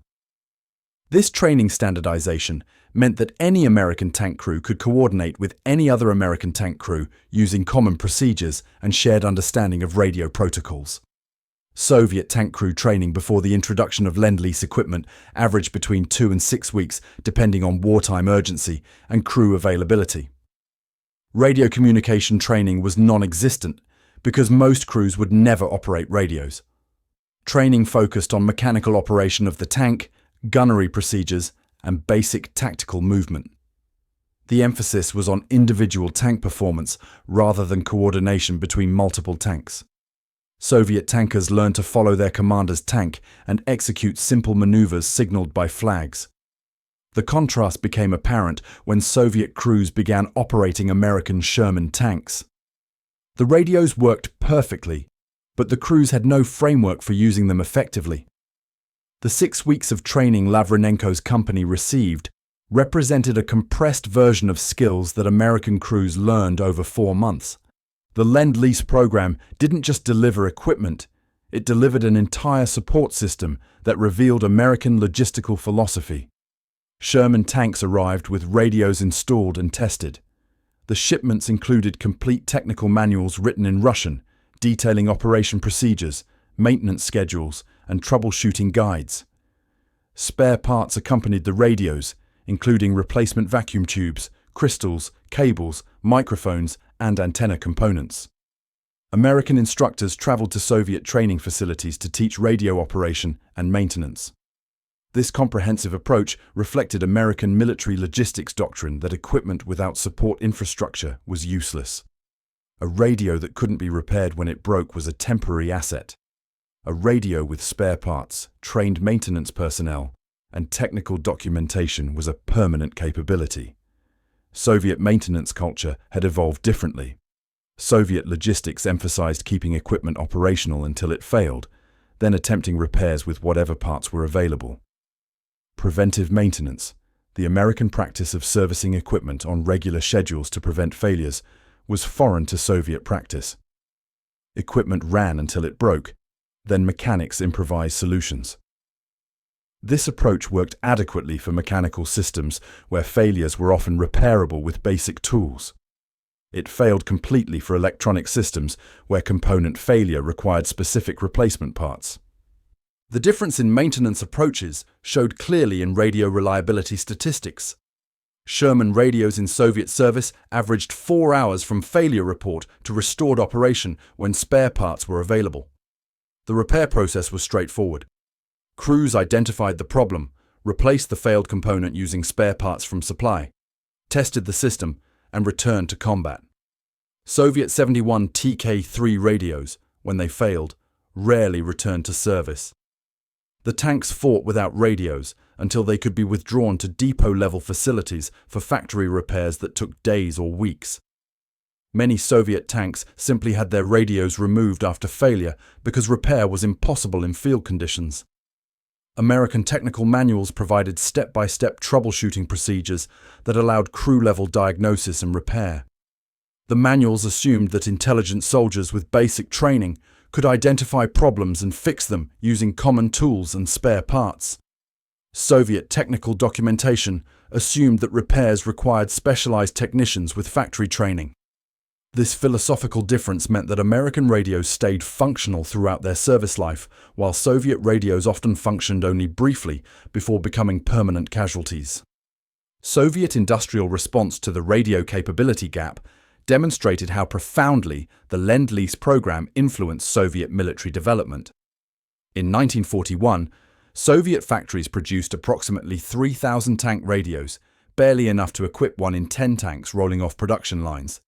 This training standardization meant that any American tank crew could coordinate with any other American tank crew using common procedures and shared understanding of radio protocols. Soviet tank crew training before the introduction of Lend-Lease equipment averaged between 2 and 6 weeks, depending on wartime urgency and crew availability. Radio communication training was non-existent because most crews would never operate radios. Training focused on mechanical operation of the tank, gunnery procedures, and basic tactical movement. The emphasis was on individual tank performance rather than coordination between multiple tanks. Soviet tankers learned to follow their commander's tank and execute simple maneuvers signaled by flags. The contrast became apparent when Soviet crews began operating American Sherman tanks. The radios worked perfectly, but the crews had no framework for using them effectively. The 6 weeks of training Lavrinenko's company received represented a compressed version of skills that American crews learned over 4 months. The Lend-Lease program didn't just deliver equipment, it delivered an entire support system that revealed American logistical philosophy. Sherman tanks arrived with radios installed and tested. The shipments included complete technical manuals written in Russian, detailing operation procedures, maintenance schedules, and troubleshooting guides. Spare parts accompanied the radios, including replacement vacuum tubes, crystals, cables, microphones, and antenna components. American instructors traveled to Soviet training facilities to teach radio operation and maintenance. This comprehensive approach reflected American military logistics doctrine that equipment without support infrastructure was useless. A radio that couldn't be repaired when it broke was a temporary asset. A radio with spare parts, trained maintenance personnel, and technical documentation was a permanent capability. Soviet maintenance culture had evolved differently. Soviet logistics emphasized keeping equipment operational until it failed, then attempting repairs with whatever parts were available. Preventive maintenance, the American practice of servicing equipment on regular schedules to prevent failures, was foreign to Soviet practice. Equipment ran until it broke, then mechanics improvised solutions. This approach worked adequately for mechanical systems where failures were often repairable with basic tools. It failed completely for electronic systems where component failure required specific replacement parts. The difference in maintenance approaches showed clearly in radio reliability statistics. Sherman radios in Soviet service averaged 4 hours from failure report to restored operation when spare parts were available. The repair process was straightforward. Crews identified the problem, replaced the failed component using spare parts from supply, tested the system, and returned to combat. Soviet 71 TK-3 radios, when they failed, rarely returned to service. The tanks fought without radios until they could be withdrawn to depot-level facilities for factory repairs that took days or weeks. Many Soviet tanks simply had their radios removed after failure because repair was impossible in field conditions. American technical manuals provided step-by-step troubleshooting procedures that allowed crew-level diagnosis and repair. The manuals assumed that intelligent soldiers with basic training could identify problems and fix them using common tools and spare parts. Soviet technical documentation assumed that repairs required specialized technicians with factory training. This philosophical difference meant that American radios stayed functional throughout their service life, while Soviet radios often functioned only briefly before becoming permanent casualties. Soviet industrial response to the radio capability gap demonstrated how profoundly the Lend-Lease program influenced Soviet military development. In 1941, Soviet factories produced approximately 3,000 tank radios, barely enough to equip 1 in 10 tanks rolling off production lines.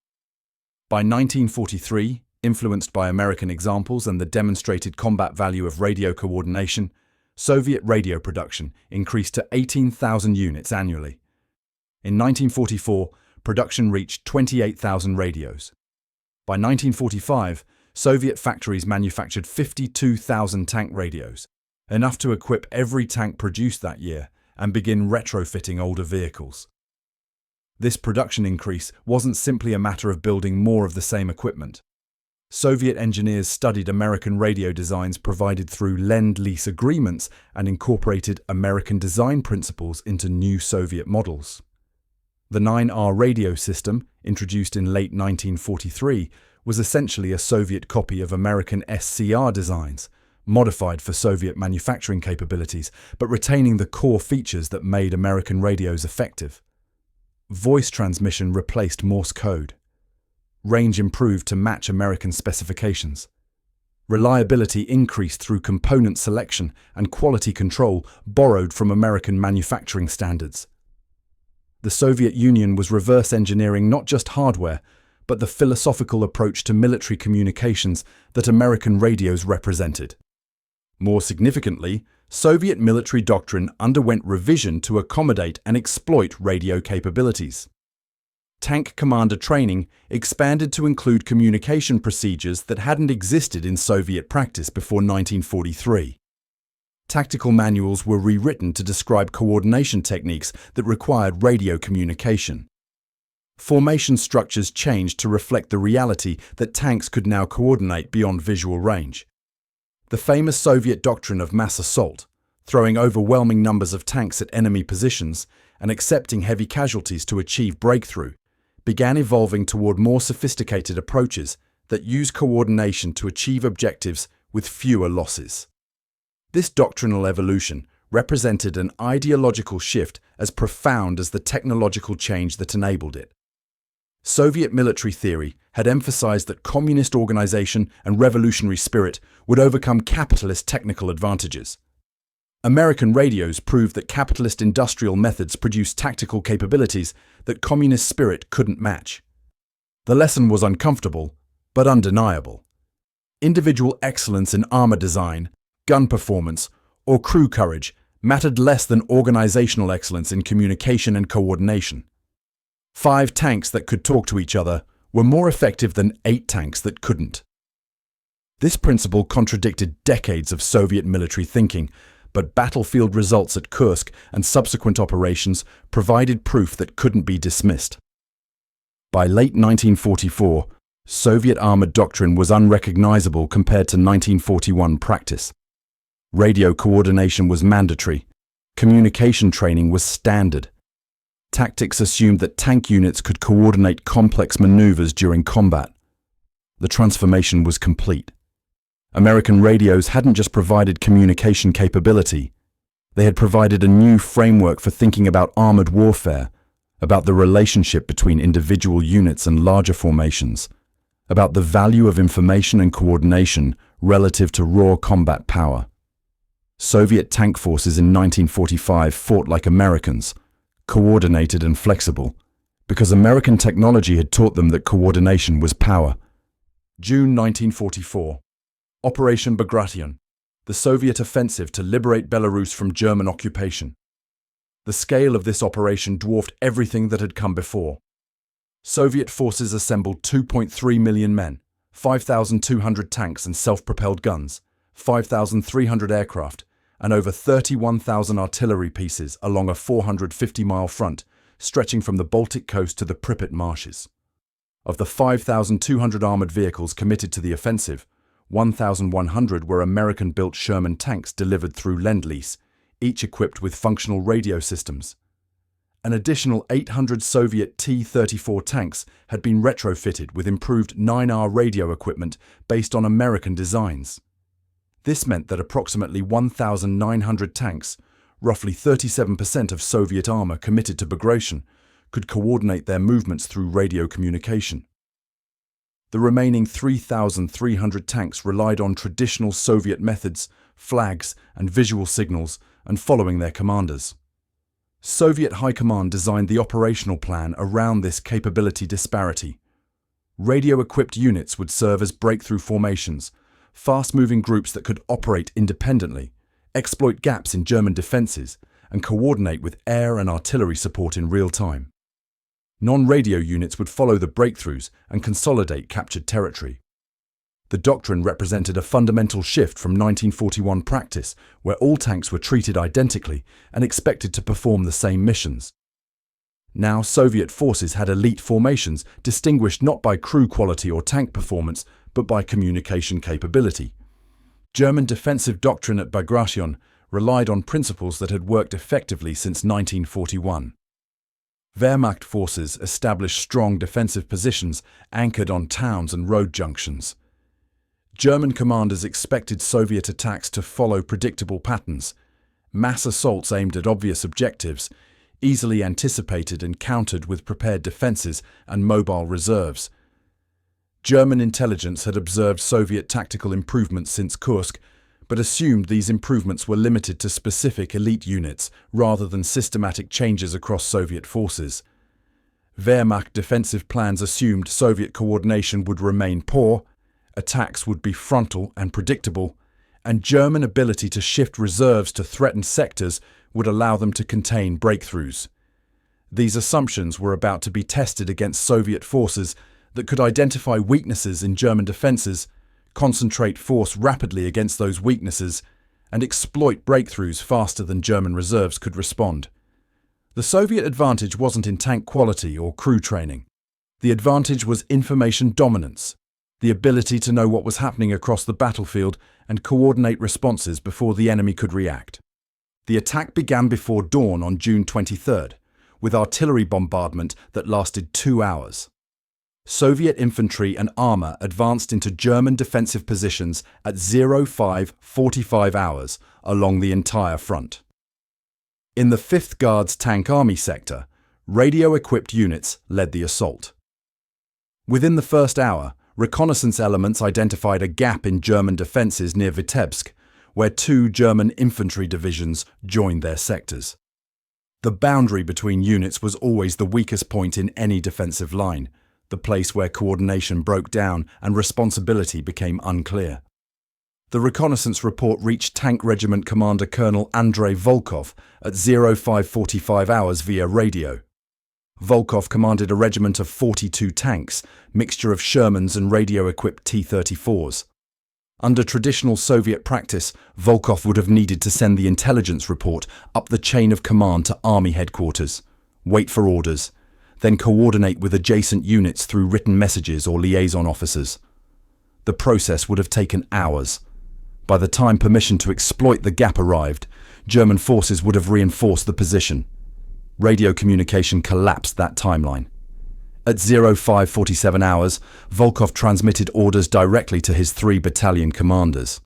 By 1943, influenced by American examples and the demonstrated combat value of radio coordination, Soviet radio production increased to 18,000 units annually. In 1944, production reached 28,000 radios. By 1945, Soviet factories manufactured 52,000 tank radios, enough to equip every tank produced that year and begin retrofitting older vehicles. This production increase wasn't simply a matter of building more of the same equipment. Soviet engineers studied American radio designs provided through Lend-Lease agreements and incorporated American design principles into new Soviet models. The 9R radio system, introduced in late 1943, was essentially a Soviet copy of American SCR designs, modified for Soviet manufacturing capabilities, but retaining the core features that made American radios effective. Voice transmission replaced Morse code. Range improved to match American specifications. Reliability increased through component selection and quality control borrowed from American manufacturing standards. The Soviet Union was reverse engineering not just hardware, but the philosophical approach to military communications that American radios represented. More significantly, Soviet military doctrine underwent revision to accommodate and exploit radio capabilities. Tank commander training expanded to include communication procedures that hadn't existed in Soviet practice before 1943. Tactical manuals were rewritten to describe coordination techniques that required radio communication. Formation structures changed to reflect the reality that tanks could now coordinate beyond visual range. The famous Soviet doctrine of mass assault, throwing overwhelming numbers of tanks at enemy positions and accepting heavy casualties to achieve breakthrough, began evolving toward more sophisticated approaches that use coordination to achieve objectives with fewer losses. This doctrinal evolution represented an ideological shift as profound as the technological change that enabled it. Soviet military theory had emphasized that communist organization and revolutionary spirit would overcome capitalist technical advantages. American radios proved that capitalist industrial methods produced tactical capabilities that communist spirit couldn't match. The lesson was uncomfortable, but undeniable. Individual excellence in armor design, gun performance, or crew courage mattered less than organizational excellence in communication and coordination. 5 tanks that could talk to each other were more effective than 8 tanks that couldn't. This principle contradicted decades of Soviet military thinking, but battlefield results at Kursk and subsequent operations provided proof that couldn't be dismissed. By late 1944, Soviet armored doctrine was unrecognizable compared to 1941 practice. Radio coordination was mandatory. Communication training was standard. Tactics assumed that tank units could coordinate complex maneuvers during combat. The transformation was complete. American radios hadn't just provided communication capability. They had provided a new framework for thinking about armored warfare, about the relationship between individual units and larger formations, about the value of information and coordination relative to raw combat power. Soviet tank forces in 1945 fought like Americans, coordinated and flexible, because American technology had taught them that coordination was power. June 1944. Operation Bagration, the Soviet offensive to liberate Belarus from German occupation. The scale of this operation dwarfed everything that had come before. Soviet forces assembled 2.3 million men, 5,200 tanks and self-propelled guns, 5,300 aircraft, and over 31,000 artillery pieces along a 450-mile front stretching from the Baltic coast to the Pripyat marshes. Of the 5,200 armored vehicles committed to the offensive, 1,100 were American-built Sherman tanks delivered through Lend-Lease, each equipped with functional radio systems. An additional 800 Soviet T-34 tanks had been retrofitted with improved 9R radio equipment based on American designs. This meant that approximately 1,900 tanks, roughly 37% of Soviet armor committed to Bagration, could coordinate their movements through radio communication. The remaining 3,300 tanks relied on traditional Soviet methods, flags, and visual signals, and following their commanders. Soviet High Command designed the operational plan around this capability disparity. Radio-equipped units would serve as breakthrough formations, fast-moving groups that could operate independently, exploit gaps in German defenses, and coordinate with air and artillery support in real time. Non-radio units would follow the breakthroughs and consolidate captured territory. The doctrine represented a fundamental shift from 1941 practice, where all tanks were treated identically and expected to perform the same missions. Now Soviet forces had elite formations distinguished not by crew quality or tank performance, but by communication capability. German defensive doctrine at Bagration relied on principles that had worked effectively since 1941. Wehrmacht forces established strong defensive positions anchored on towns and road junctions. German commanders expected Soviet attacks to follow predictable patterns, mass assaults aimed at obvious objectives, easily anticipated and countered with prepared defenses and mobile reserves. German intelligence had observed Soviet tactical improvements since Kursk, but assumed these improvements were limited to specific elite units rather than systematic changes across Soviet forces. Wehrmacht defensive plans assumed Soviet coordination would remain poor, attacks would be frontal and predictable, and German ability to shift reserves to threatened sectors would allow them to contain breakthroughs. These assumptions were about to be tested against Soviet forces that could identify weaknesses in German defenses, concentrate force rapidly against those weaknesses, and exploit breakthroughs faster than German reserves could respond. The Soviet advantage wasn't in tank quality or crew training. The advantage was information dominance, the ability to know what was happening across the battlefield and coordinate responses before the enemy could react. The attack began before dawn on June 23rd, with artillery bombardment that lasted 2 hours. Soviet infantry and armor advanced into German defensive positions at 05:45 hours along the entire front. In the 5th Guards Tank Army sector, radio-equipped units led the assault. Within the first hour, reconnaissance elements identified a gap in German defenses near Vitebsk, where 2 German infantry divisions joined their sectors. The boundary between units was always the weakest point in any defensive line, the place where coordination broke down and responsibility became unclear. The reconnaissance report reached Tank Regiment Commander Colonel Andrei Volkov at 05:45 hours via radio. Volkov commanded a regiment of 42 tanks, mixture of Shermans and radio-equipped T-34s. Under traditional Soviet practice, Volkov would have needed to send the intelligence report up the chain of command to Army headquarters, wait for orders, then coordinate with adjacent units through written messages or liaison officers. The process would have taken hours. By the time permission to exploit the gap arrived, German forces would have reinforced the position. Radio communication collapsed that timeline. At 05:47 hours, Volkov transmitted orders directly to his 3 battalion commanders.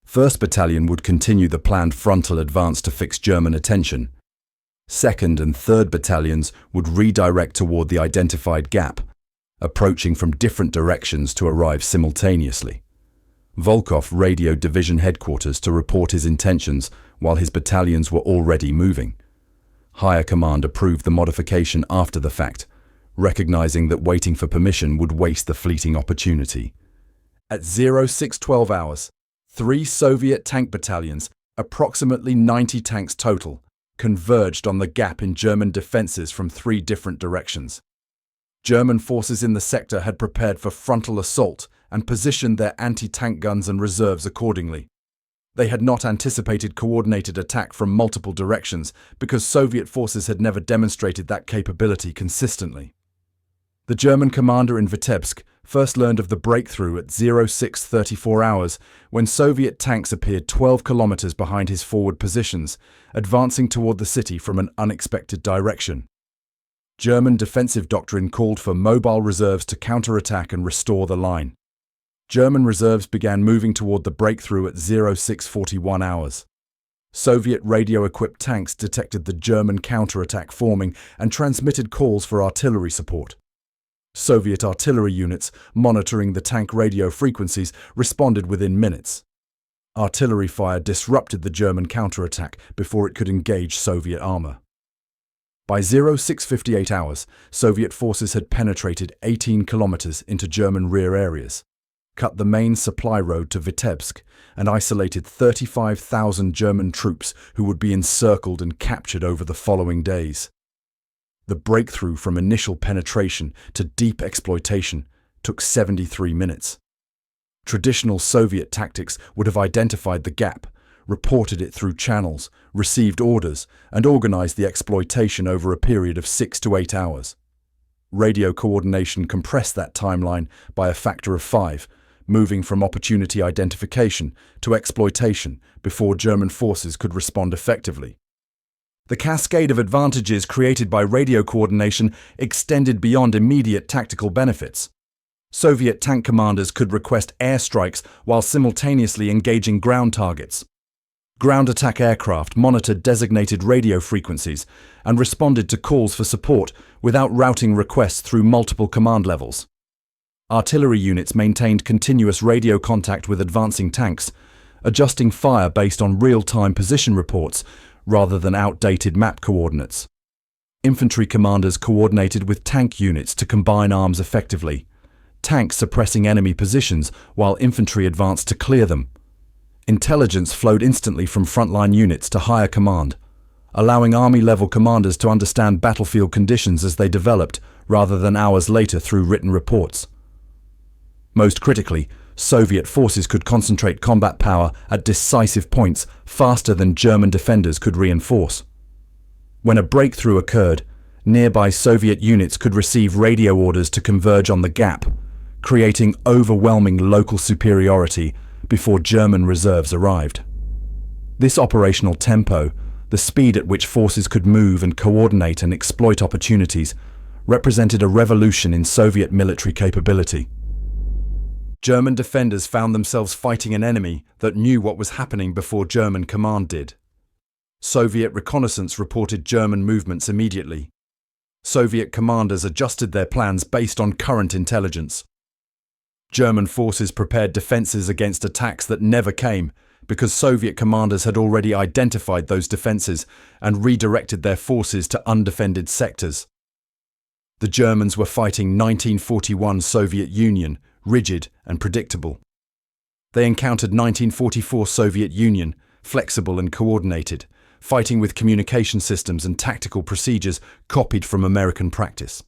1st Battalion would continue the planned frontal advance to fix German attention. 2nd and 3rd Battalions would redirect toward the identified gap, approaching from different directions to arrive simultaneously. Volkov radioed division headquarters to report his intentions while his battalions were already moving. Higher command approved the modification after the fact, recognizing that waiting for permission would waste the fleeting opportunity. At 06:12 hours, 3 Soviet tank battalions, approximately 90 tanks total, converged on the gap in German defenses from 3 different directions. German forces in the sector had prepared for frontal assault and positioned their anti-tank guns and reserves accordingly. They had not anticipated coordinated attack from multiple directions because Soviet forces had never demonstrated that capability consistently. The German commander in Vitebsk first learned of the breakthrough at 06:34 hours when Soviet tanks appeared 12 kilometers behind his forward positions, advancing toward the city from an unexpected direction. German defensive doctrine called for mobile reserves to counterattack and restore the line. German reserves began moving toward the breakthrough at 06:41 hours. Soviet radio-equipped tanks detected the German counterattack forming and transmitted calls for artillery support. Soviet artillery units, monitoring the tank radio frequencies, responded within minutes. Artillery fire disrupted the German counterattack before it could engage Soviet armor. By 06:58 hours, Soviet forces had penetrated 18 kilometers into German rear areas, cut the main supply road to Vitebsk, and isolated 35,000 German troops who would be encircled and captured over the following days. The breakthrough from initial penetration to deep exploitation took 73 minutes. Traditional Soviet tactics would have identified the gap, reported it through channels, received orders, and organized the exploitation over a period of 6 to 8 hours. Radio coordination compressed that timeline by a factor of 5, moving from opportunity identification to exploitation before German forces could respond effectively. The cascade of advantages created by radio coordination extended beyond immediate tactical benefits. Soviet tank commanders could request airstrikes while simultaneously engaging ground targets. Ground attack aircraft monitored designated radio frequencies and responded to calls for support without routing requests through multiple command levels. Artillery units maintained continuous radio contact with advancing tanks, adjusting fire based on real-time position reports rather than outdated map coordinates. Infantry commanders coordinated with tank units to combine arms effectively, tanks suppressing enemy positions while infantry advanced to clear them. Intelligence flowed instantly from frontline units to higher command, allowing army-level commanders to understand battlefield conditions as they developed rather than hours later through written reports. Most critically, Soviet forces could concentrate combat power at decisive points faster than German defenders could reinforce. When a breakthrough occurred, nearby Soviet units could receive radio orders to converge on the gap, creating overwhelming local superiority before German reserves arrived. This operational tempo, the speed at which forces could move and coordinate and exploit opportunities, represented a revolution in Soviet military capability. German defenders found themselves fighting an enemy that knew what was happening before German command did. Soviet reconnaissance reported German movements immediately. Soviet commanders adjusted their plans based on current intelligence. German forces prepared defenses against attacks that never came because Soviet commanders had already identified those defenses and redirected their forces to undefended sectors. The Germans were fighting 1941 Soviet Union, rigid and predictable. They encountered 1944 Soviet Union, flexible and coordinated, fighting with communication systems and tactical procedures copied from American practice.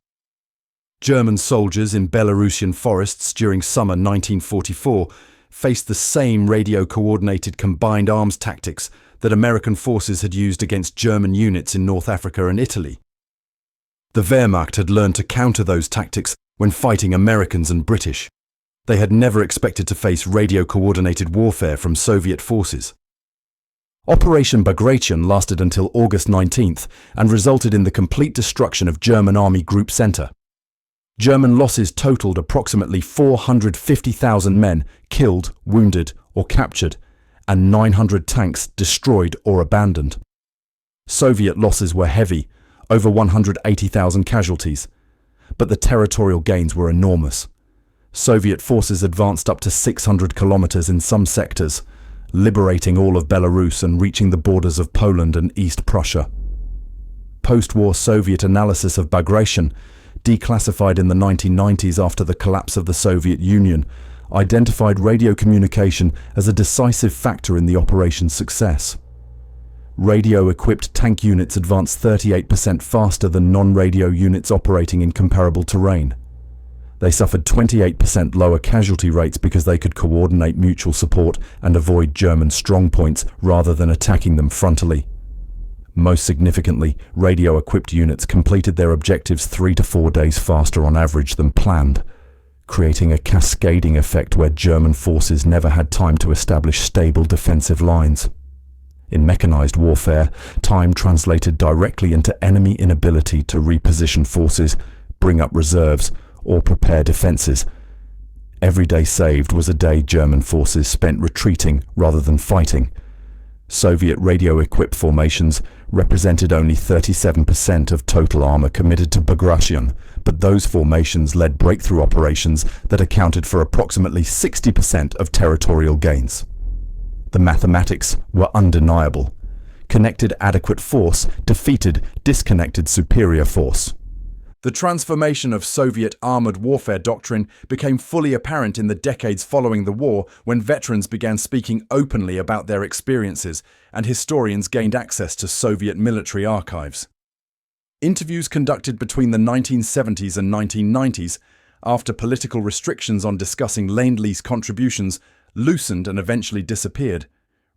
German soldiers in Belarusian forests during summer 1944 faced the same radio-coordinated combined arms tactics that American forces had used against German units in North Africa and Italy. The Wehrmacht had learned to counter those tactics when fighting Americans and British. They had never expected to face radio-coordinated warfare from Soviet forces. Operation Bagration lasted until August 19th and resulted in the complete destruction of German Army Group Center. German losses totaled approximately 450,000 men killed, wounded, or captured, and 900 tanks destroyed or abandoned. Soviet losses were heavy, over 180,000 casualties, but the territorial gains were enormous. Soviet forces advanced up to 600 kilometers in some sectors, liberating all of Belarus and reaching the borders of Poland and East Prussia. Post-war Soviet analysis of Bagration, declassified in the 1990s after the collapse of the Soviet Union, identified radio communication as a decisive factor in the operation's success. Radio-equipped tank units advanced 38% faster than non-radio units operating in comparable terrain. They suffered 28% lower casualty rates because they could coordinate mutual support and avoid German strongpoints rather than attacking them frontally. Most significantly, radio-equipped units completed their objectives 3 to 4 days faster on average than planned, creating a cascading effect where German forces never had time to establish stable defensive lines. In mechanized warfare, time translated directly into enemy inability to reposition forces, bring up reserves, or prepare defenses. Every day saved was a day German forces spent retreating rather than fighting. Soviet radio-equipped formations represented only 37% of total armor committed to Bagration, but those formations led breakthrough operations that accounted for approximately 60% of territorial gains. The mathematics were undeniable. Connected adequate force defeated disconnected superior force. The transformation of Soviet armored warfare doctrine became fully apparent in the decades following the war when veterans began speaking openly about their experiences and historians gained access to Soviet military archives. Interviews conducted between the 1970s and 1990s, after political restrictions on discussing Lend-Lease contributions loosened and eventually disappeared,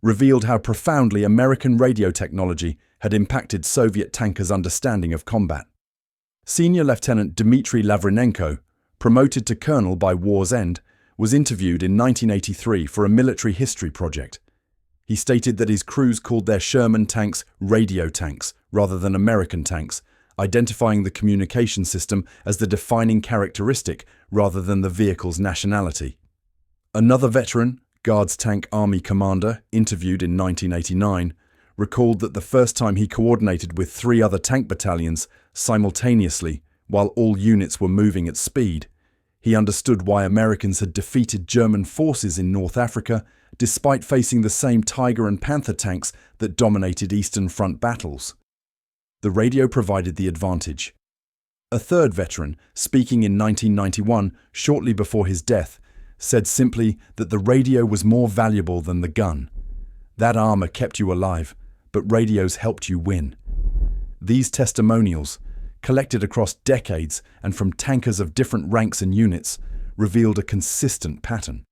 revealed how profoundly American radio technology had impacted Soviet tankers' understanding of combat. Senior Lieutenant Dmitry Lavrinenko, promoted to colonel by war's end, was interviewed in 1983 for a military history project. He stated that his crews called their Sherman tanks radio tanks rather than American tanks, identifying the communication system as the defining characteristic rather than the vehicle's nationality. Another veteran, Guards Tank Army commander, interviewed in 1989, recalled that the first time he coordinated with 3 other tank battalions simultaneously while all units were moving at speed, he understood why Americans had defeated German forces in North Africa despite facing the same Tiger and Panther tanks that dominated Eastern Front battles. The radio provided the advantage. A third veteran, speaking in 1991, shortly before his death, said simply that the radio was more valuable than the gun. That armor kept you alive, but radios helped you win. These testimonials, collected across decades and from tankers of different ranks and units, revealed a consistent pattern.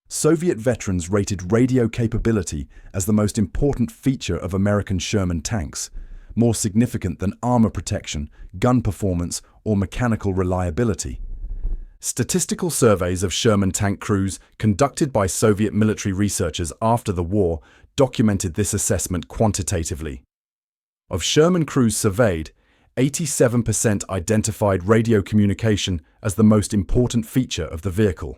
Soviet veterans rated radio capability as the most important feature of American Sherman tanks, more significant than armor protection, gun performance, or mechanical reliability. Statistical surveys of Sherman tank crews conducted by Soviet military researchers after the war documented this assessment quantitatively. Of Sherman crews surveyed, 87% identified radio communication as the most important feature of the vehicle.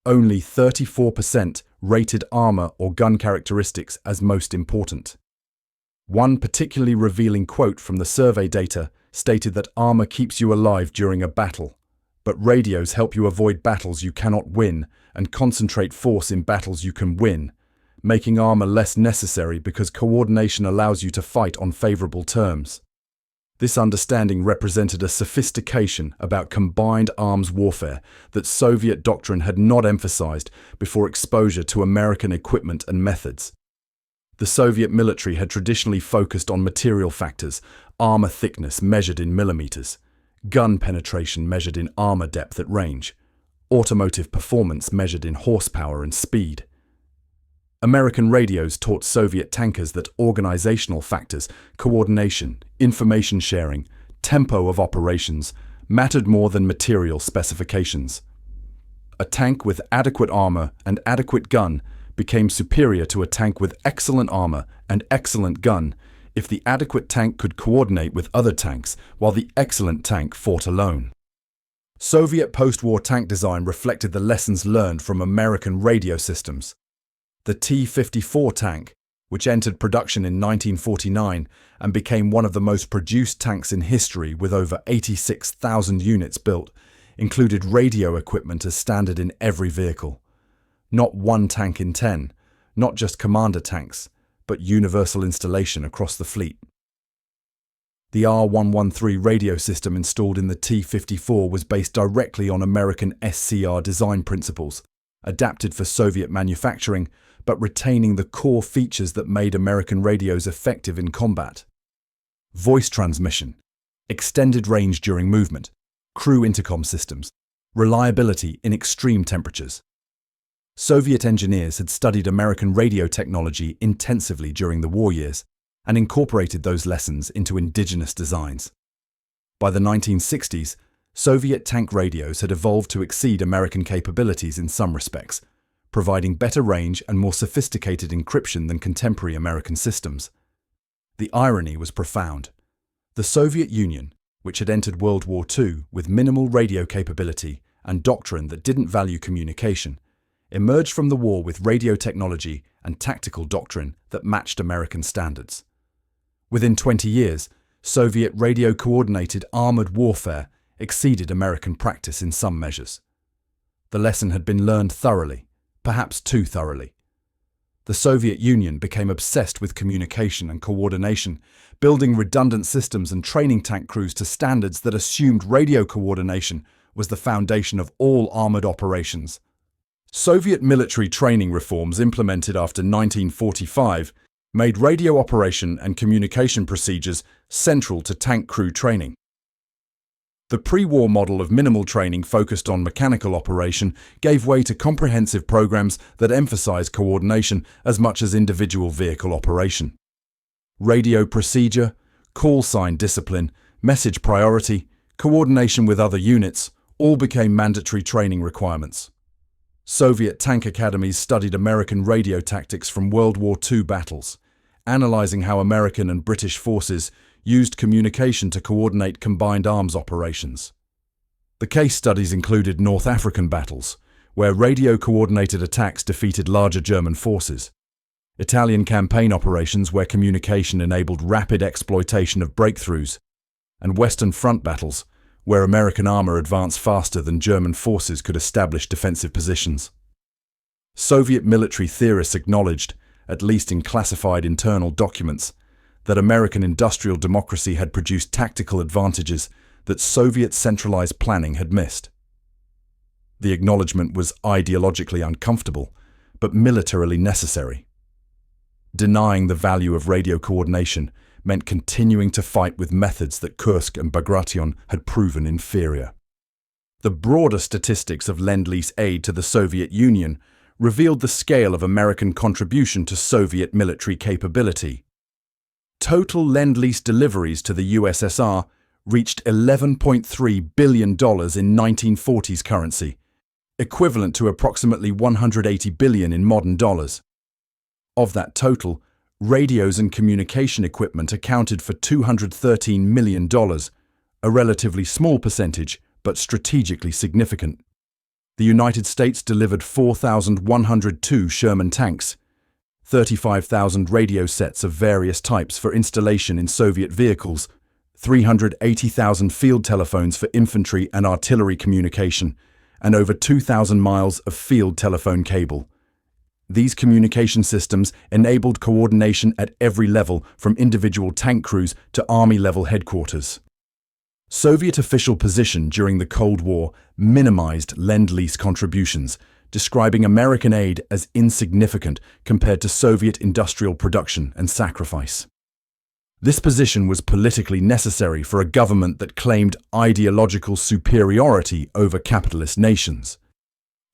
Only 34% rated armor or gun characteristics as most important. One particularly revealing quote from the survey data stated that armor keeps you alive during a battle, but radios help you avoid battles you cannot win and concentrate force in battles you can win, making armor less necessary because coordination allows you to fight on favorable terms. This understanding represented a sophistication about combined arms warfare that Soviet doctrine had not emphasized before exposure to American equipment and methods. The Soviet military had traditionally focused on material factors, armor thickness measured in millimeters, gun penetration measured in armor depth at range, automotive performance measured in horsepower and speed. American radios taught Soviet tankers that organizational factors, coordination, information sharing, tempo of operations mattered more than material specifications. A tank with adequate armor and adequate gun became superior to a tank with excellent armor and excellent gun if the adequate tank could coordinate with other tanks while the excellent tank fought alone. Soviet post-war tank design reflected the lessons learned from American radio systems. The T-54 tank, which entered production in 1949 and became one of the most produced tanks in history with over 86,000 units built, included radio equipment as standard in every vehicle. Not one tank in 10, not just commander tanks, but universal installation across the fleet. The R113 radio system installed in the T-54 was based directly on American SCR design principles, adapted for Soviet manufacturing, but retaining the core features that made American radios effective in combat. Voice transmission, extended range during movement, crew intercom systems, reliability in extreme temperatures. Soviet engineers had studied American radio technology intensively during the war years and incorporated those lessons into indigenous designs. By the 1960s, Soviet tank radios had evolved to exceed American capabilities in some respects, providing better range and more sophisticated encryption than contemporary American systems. The irony was profound. The Soviet Union, which had entered World War II with minimal radio capability and doctrine that didn't value communication, emerged from the war with radio technology and tactical doctrine that matched American standards. Within 20 years, Soviet radio-coordinated armored warfare exceeded American practice in some measures. The lesson had been learned thoroughly, perhaps too thoroughly. The Soviet Union became obsessed with communication and coordination, building redundant systems and training tank crews to standards that assumed radio coordination was the foundation of all armored operations. Soviet military training reforms implemented after 1945 made radio operation and communication procedures central to tank crew training. The pre-war model of minimal training focused on mechanical operation gave way to comprehensive programs that emphasized coordination as much as individual vehicle operation. Radio procedure, call sign discipline, message priority, coordination with other units all became mandatory training requirements. Soviet tank academies studied American radio tactics from World War II battles, analyzing how American and British forces used communication to coordinate combined arms operations. The case studies included North African battles, where radio-coordinated attacks defeated larger German forces, Italian campaign operations where communication enabled rapid exploitation of breakthroughs, and Western Front battles, where American armor advanced faster than German forces could establish defensive positions. Soviet military theorists acknowledged, at least in classified internal documents, that American industrial democracy had produced tactical advantages that Soviet centralized planning had missed. The acknowledgement was ideologically uncomfortable, but militarily necessary. Denying the value of radio coordination meant continuing to fight with methods that Kursk and Bagration had proven inferior. The broader statistics of Lend-Lease aid to the Soviet Union revealed the scale of American contribution to Soviet military capability. Total Lend-Lease deliveries to the USSR reached $11.3 billion in 1940s currency, equivalent to approximately $180 billion in modern dollars. Of that total, radios and communication equipment accounted for $213 million, a relatively small percentage, but strategically significant. The United States delivered 4,102 Sherman tanks, 35,000 radio sets of various types for installation in Soviet vehicles, 380,000 field telephones for infantry and artillery communication, and over 2,000 miles of field telephone cable. These communication systems enabled coordination at every level, from individual tank crews to army-level headquarters. Soviet official position during the Cold War minimized Lend-Lease contributions, describing American aid as insignificant compared to Soviet industrial production and sacrifice. This position was politically necessary for a government that claimed ideological superiority over capitalist nations.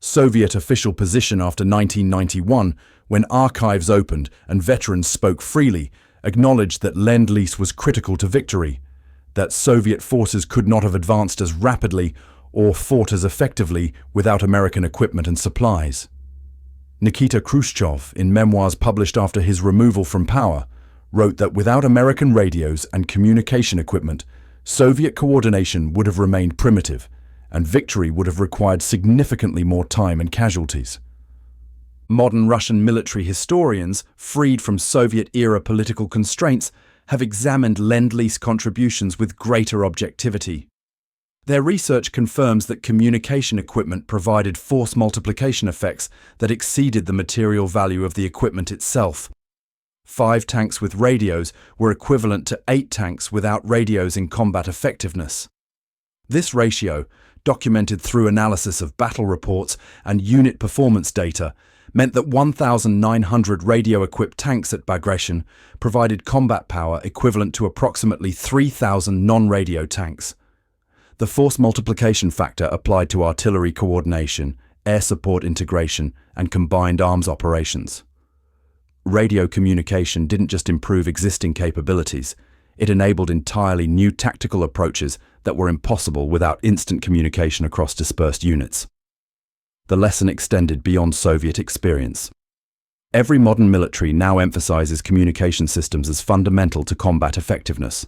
Soviet official position after 1991, when archives opened and veterans spoke freely, acknowledged that Lend-Lease was critical to victory, that Soviet forces could not have advanced as rapidly or fought as effectively without American equipment and supplies. Nikita Khrushchev, in memoirs published after his removal from power, wrote that without American radios and communication equipment, Soviet coordination would have remained primitive, and victory would have required significantly more time and casualties. Modern Russian military historians, freed from Soviet-era political constraints, have examined Lend-Lease contributions with greater objectivity. Their research confirms that communication equipment provided force multiplication effects that exceeded the material value of the equipment itself. 5 tanks with radios were equivalent to 8 tanks without radios in combat effectiveness. This ratio, documented through analysis of battle reports and unit performance data, meant that 1,900 radio-equipped tanks at Bagration provided combat power equivalent to approximately 3,000 non-radio tanks. The force multiplication factor applied to artillery coordination, air support integration, and combined arms operations. Radio communication didn't just improve existing capabilities, it enabled entirely new tactical approaches that were impossible without instant communication across dispersed units. The lesson extended beyond Soviet experience. Every modern military now emphasizes communication systems as fundamental to combat effectiveness.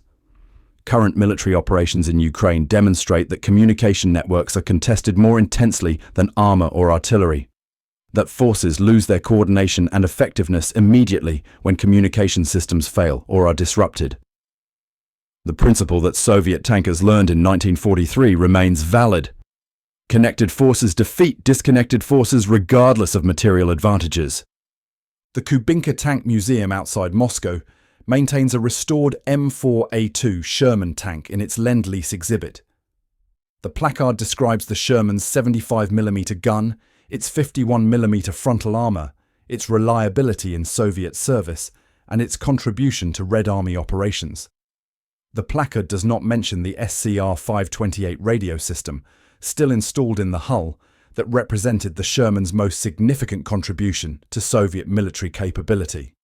Current military operations in Ukraine demonstrate that communication networks are contested more intensely than armor or artillery, that forces lose their coordination and effectiveness immediately when communication systems fail or are disrupted. The principle that Soviet tankers learned in 1943 remains valid. Connected forces defeat disconnected forces regardless of material advantages. The Kubinka Tank Museum outside Moscow maintains a restored M4A2 Sherman tank in its Lend-Lease exhibit. The placard describes the Sherman's 75mm gun, its 51mm frontal armor, its reliability in Soviet service, and its contribution to Red Army operations. The placard does not mention the SCR-528 radio system, still installed in the hull, that represented the Sherman's most significant contribution to Soviet military capability.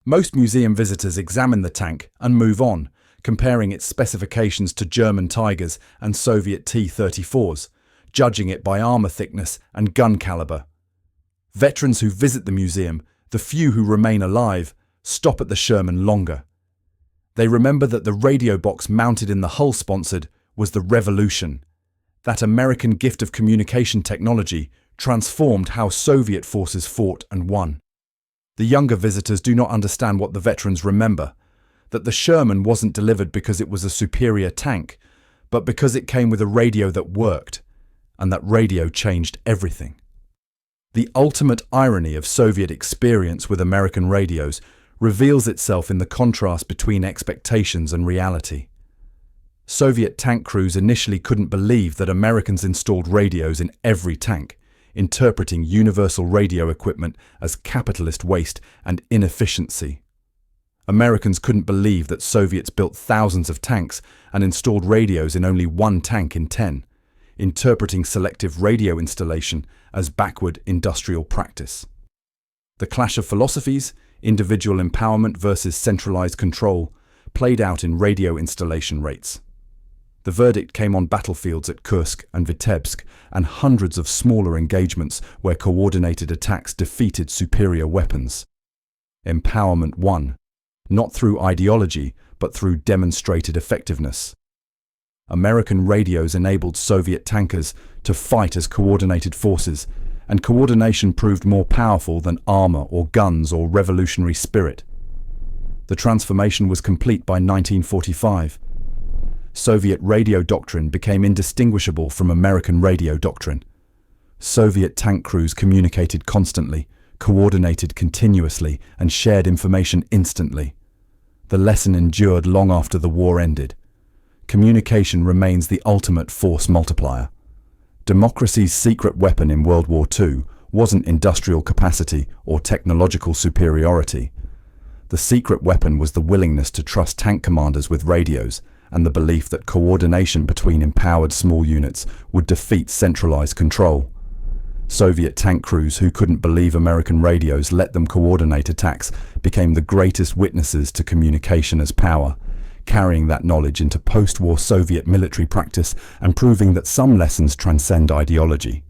Most museum visitors examine the tank and move on, comparing its specifications to German Tigers and Soviet T-34s, judging it by armor thickness and gun caliber. Veterans who visit the museum, the few who remain alive, stop at the Sherman longer. They remember that the radio box mounted in the hull sponsored was the Revolution. That American gift of communication technology transformed how Soviet forces fought and won. The younger visitors do not understand what the veterans remember, that the Sherman wasn't delivered because it was a superior tank, but because it came with a radio that worked, and that radio changed everything. The ultimate irony of Soviet experience with American radios reveals itself in the contrast between expectations and reality. Soviet tank crews initially couldn't believe that Americans installed radios in every tank, interpreting universal radio equipment as capitalist waste and inefficiency. Americans couldn't believe that Soviets built thousands of tanks and installed radios in only one tank in 10, interpreting selective radio installation as backward industrial practice. The clash of philosophies, individual empowerment versus centralized control, played out in radio installation rates. The verdict came on battlefields at Kursk and Vitebsk and hundreds of smaller engagements where coordinated attacks defeated superior weapons. Empowerment won, not through ideology, but through demonstrated effectiveness. American radios enabled Soviet tankers to fight as coordinated forces, and coordination proved more powerful than armor or guns or revolutionary spirit. The transformation was complete by 1945. Soviet radio doctrine became indistinguishable from American radio doctrine. Soviet tank crews communicated constantly, coordinated continuously, and shared information instantly. The lesson endured long after the war ended. Communication remains the ultimate force multiplier. Democracy's secret weapon in World War II wasn't industrial capacity or technological superiority. The secret weapon was the willingness to trust tank commanders with radios and the belief that coordination between empowered small units would defeat centralized control. Soviet tank crews who couldn't believe American radios let them coordinate attacks became the greatest witnesses to communication as power, carrying that knowledge into post-war Soviet military practice and proving that some lessons transcend ideology.